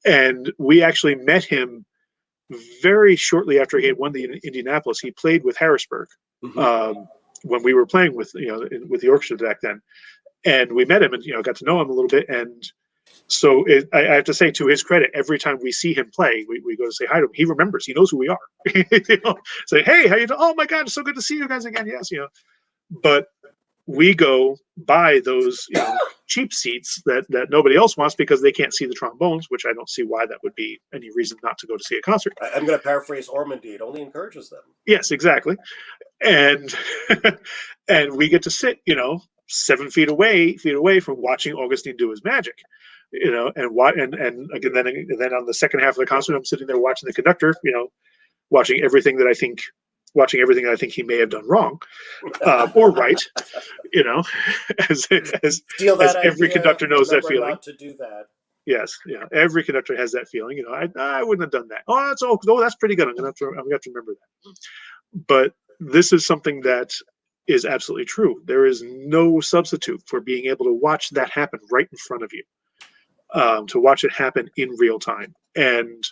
And we actually met him very shortly after he had won the Indianapolis. He played with Harrisburg, when we were playing with with the orchestra back then, and we met him and got to know him a little bit. And so I have to say, to his credit, every time we see him play, we go to say hi to him. He remembers. He knows who we are. Say, hey, how you doing? Oh my God, it's so good to see you guys again. Yes, But we go buy those cheap seats that nobody else wants because they can't see the trombones, which I don't see why that would be any reason not to go to see a concert. I'm going to paraphrase Ormandy. It only encourages them. Yes, exactly. And and we get to sit 7 feet away from watching Augustine do his magic, and again, then on the second half of the concert, I'm sitting there watching the conductor, watching everything that I think he may have done wrong, or right, you know, as Steal that every idea. conductor knows that Remember feeling. not to do that. Yes, every conductor has that feeling. I wouldn't have done that. That's pretty good. I'm gonna have to remember that. But this is something that is absolutely true. There is no substitute for being able to watch that happen right in front of you, to watch it happen in real time. And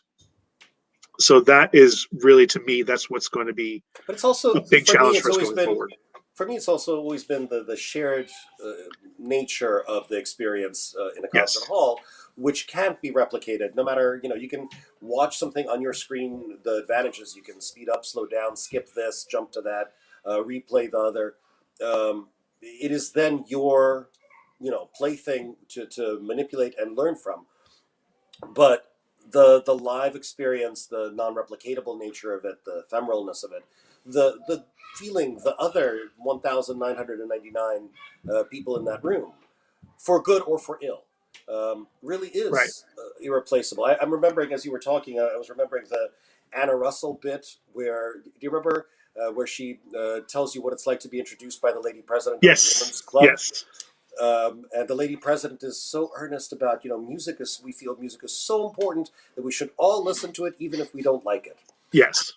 so that is really, to me, that's what's going to be But it's also, a big for me, challenge it's for us always going been forward. the shared nature of the experience in a concert Yes. hall, which can't be replicated. No matter, you can watch something on your screen. The advantages: you can speed up, slow down, skip this, jump to that, replay the other. It is then your plaything to manipulate and learn from. But the live experience, the non-replicatable nature of it, the ephemeralness of it, the feeling, the other 1,999 people in that room, for good or for ill, really Right. is irreplaceable. I'm remembering, as you were talking, I was remembering the Anna Russell bit where, do you remember where she tells you what it's like to be introduced by the lady president of the women's Yes. club? Yes. And the lady president is so earnest about, we feel music is so important that we should all listen to it, even if we don't like it. Yes.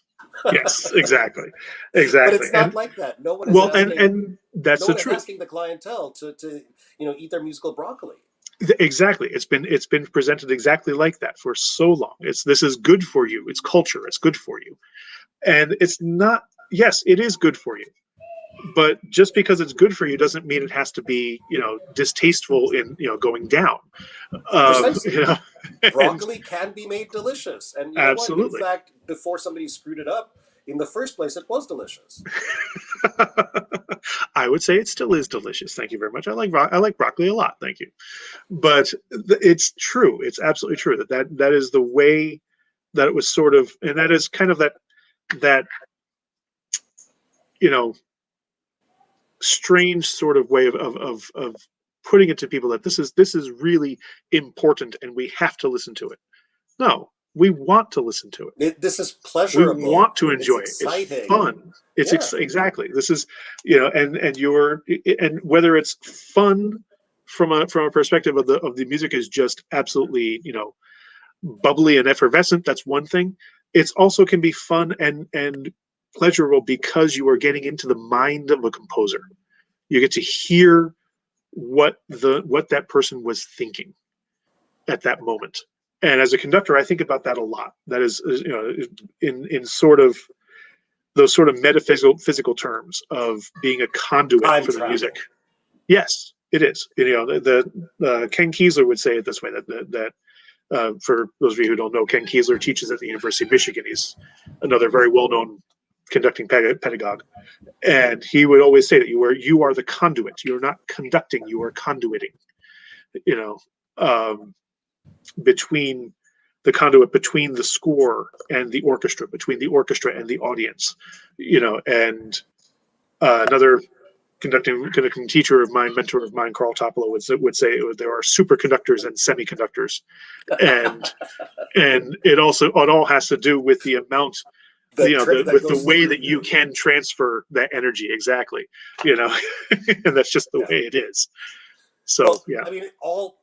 Yes, exactly, But exactly. it's not And like that. No one is well, asking. and that's No the one is truth. asking the clientele to eat their musical broccoli. Exactly. It's been presented exactly like that for so long. This is good for you. It's culture. It's good for you. And it's not. Yes, it is good for you. But just because it's good for you doesn't mean it has to be, distasteful in, going down. Precisely. You know, and Broccoli can be made delicious, and you know what? In absolutely. fact, before somebody screwed it up, in the first place, it was delicious. I would say it still is delicious. Thank you very much. I like broccoli a lot. Thank you. But it's true. It's absolutely true that is the way that it was sort of, and that is kind of that you know strange sort of way of putting it to people that this is really important and we have to listen to it. No, we want to listen to it. This is We pleasurable. want to It's enjoy it. It's exciting. fun. It's Yeah. exactly. This is, and whether it's fun from a perspective of the music is just absolutely, bubbly and effervescent. That's one thing. It's also can be fun and pleasurable because you are getting into the mind of a composer. You get to hear what that person was thinking at that moment. And as a conductor, I think about that a lot. That is, in sort of those sort of metaphysical terms of being a conduit Time for the music. travel. Yes, it is. The Ken Kiesler would say it this way that for those of you who don't know, Ken Kiesler teaches at the University of Michigan. He's another very well-known conducting pedagogue, and he would always say that you are the conduit. You're not conducting. You are conduiting. You know, between the conduit between the score and the orchestra, between the orchestra and the audience. And another conducting teacher of mine, mentor of mine, Carl Topola, would say there are superconductors and semiconductors, and it all has to do with the amount, That with the goes way through that you you. can transfer that energy exactly, you know, and that's just the Yeah. way it is. So Well, yeah, I mean, all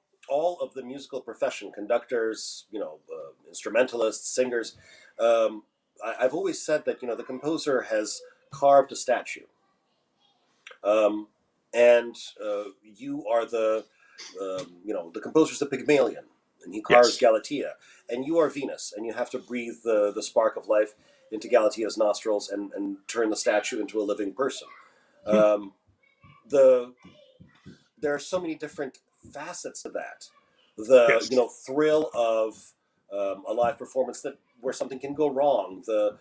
of the musical profession, conductors, instrumentalists, singers. I've always said that the composer has carved a statue, um, and you are the composer's the Pygmalion, and he carves yes, Galatea, and you are Venus, and you have to breathe the spark of life into Galatea's nostrils and turn the statue into a living person. hmm, Um, the there are so many different facets to that. The yes, thrill of a live performance that where something can go wrong. The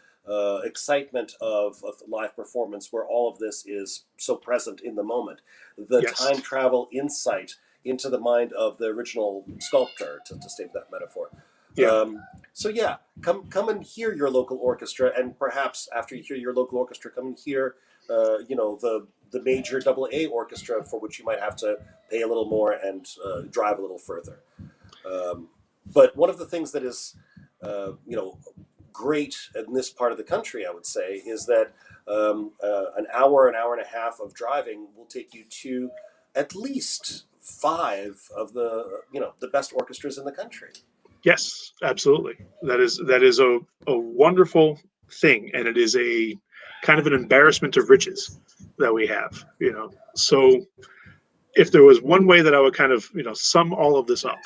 excitement of a live performance where all of this is so present in the moment. The yes, time travel insight into the mind of the original sculptor, to state that metaphor. yeah, So yeah, come and hear your local orchestra, and perhaps after you hear your local orchestra, come and hear the major double A orchestra for which you might have to pay a little more and drive a little further. Um, but one of the things that is great in this part of the country, I would say, is that an hour and a half of driving will take you to at least five of the best orchestras in the country. yes, absolutely. That is a wonderful thing, and it is a kind of an embarrassment of riches that we have. So if there was one way that I would kind of sum all of this up,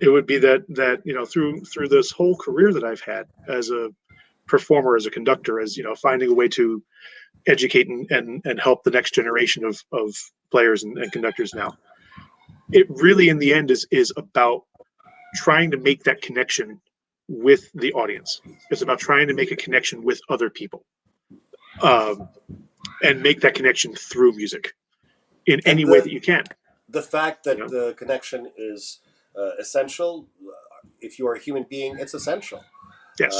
it would be that through this whole career that I've had as a performer, as a conductor, as finding a way to educate and help the next generation of players and conductors now. It really, in the end, is about trying to make that connection with the audience. It's about trying to make a connection with other people, um, and make that connection through music in And any way that you can. the fact You that know, the connection is essential, if you are a human being, it's essential. yes,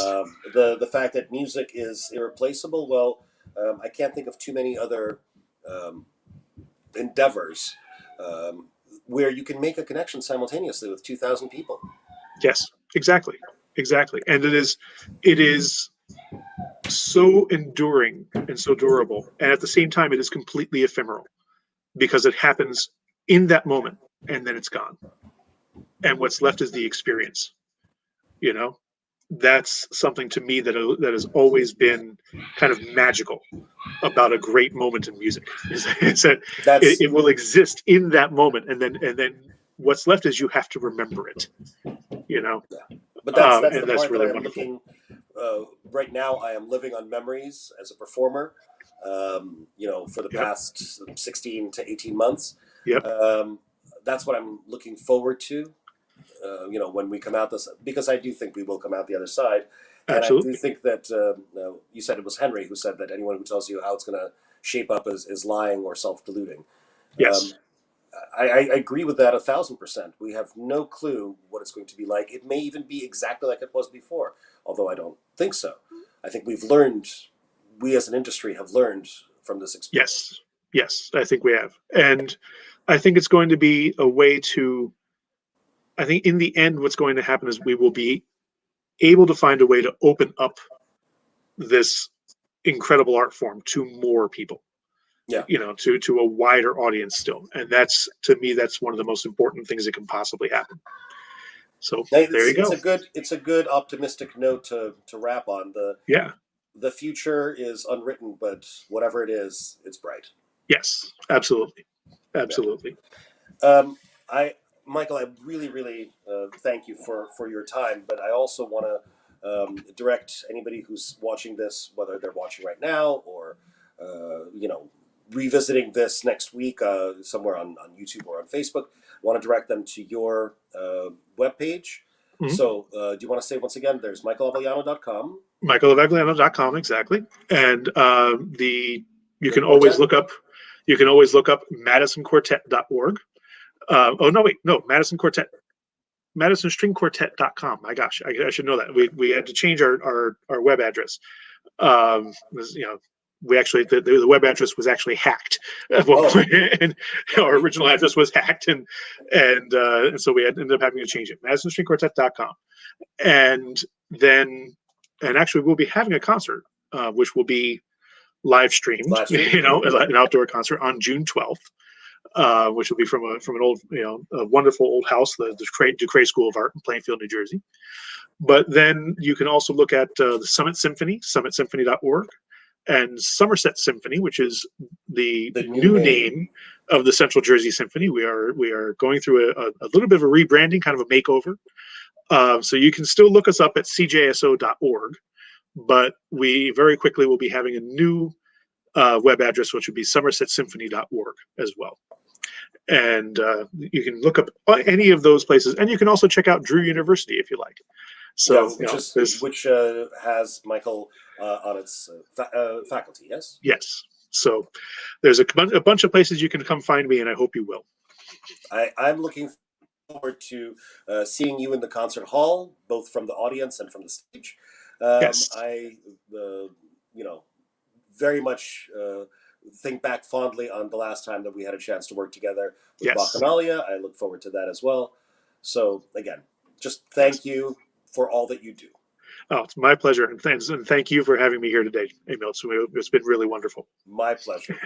The fact that music is irreplaceable, well, I can't think of too many other um, endeavors um, where you can make a connection simultaneously with 2,000 people. yes, exactly, exactly, and it is so enduring and so durable, and at the same time, it is completely ephemeral because it happens in that moment and then it's gone, and what's left is the experience. You know, that's something to me that has always been kind of magical about a great moment in music. Is that That's it will exist in that moment, and then what's left is you have to remember it. You know, yeah. But that's and the that's part that really I am wonderful. looking. Right now, I am living on memories as a performer. For the Yep. past 16 to 18 months, Yep. um, that's what I'm looking forward to. When we come out this, because I do think we will come out the other side, and I do Absolutely. think that you said it was Henry who said that anyone who tells you how it's going to shape up is lying or self-deluding. Um, Yes. I agree with that 1,000%. We have no clue what it's going to be like. It may even be exactly like it was before, although I don't think so. I think we as an industry have learned from this experience. Yes. Yes. I think we have, and I think it's going to be a way to. I think in the end, what's going to happen is we will be able to find a way to open up this incredible art form to more people, Yeah. to a wider audience still. And that's, to me, that's one of the most important things that can possibly happen. So Now, there you it's go. a good optimistic note to wrap on. Yeah. The future is unwritten, but whatever it is, it's bright. Yes, absolutely. Yeah. Absolutely. I Michael, I really, really thank you for your time, but I also want to direct anybody who's watching this, whether they're watching right now or revisiting this next week somewhere on YouTube or on Facebook. I want to direct them to your webpage. Mm-hmm. So, do you want to say once again? There's michaelavalliano.com. MichaelAvagliano.com, exactly. And you Your can always quartet. look up MadisonQuartet.org. Oh no, wait, no, MadisonStringQuartet.com. My gosh, I should know that. We had to change our web address. We actually the web address was actually hacked at one Oh, point, and our golly. original address was hacked, and so we ended up having to change it. MadisonStringQuartet.com, and then and actually we'll be having a concert, which will be live streamed, Live stream. an outdoor concert on June 12th. Which will be from an old, a wonderful old house, the Ducray School of Art in Plainfield, New Jersey. But then you can also look at the Summit Symphony, summitsymphony.org, and Somerset Symphony, which is the The new new name. name of the Central Jersey Symphony. We are going through a little bit of a rebranding, kind of a makeover. So you can still look us up at cjso.org, but we very quickly will be having a new web address, which would be somersetsymphony.org as well. And you can look up any of those places, and you can also check out Drew University if you like. Yeah, So there's which has Michael on its faculty. Yes. yes. So there's a bunch of places you can come find me, and I hope you will. I'm looking forward to seeing you in the concert hall, both from the audience and from the stage. Yes, I, very much think back fondly on the last time that we had a chance to work together with yes, Bacchanalia. I look forward to that as well. So again, just yes. thank you for all that you do. Oh, it's my pleasure, and thank you for having me here today, Emil. It's been really wonderful. My pleasure.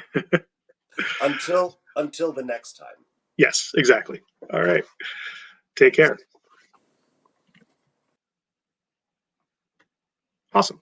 Until the next time. Yes, exactly. All right. Take care. Awesome.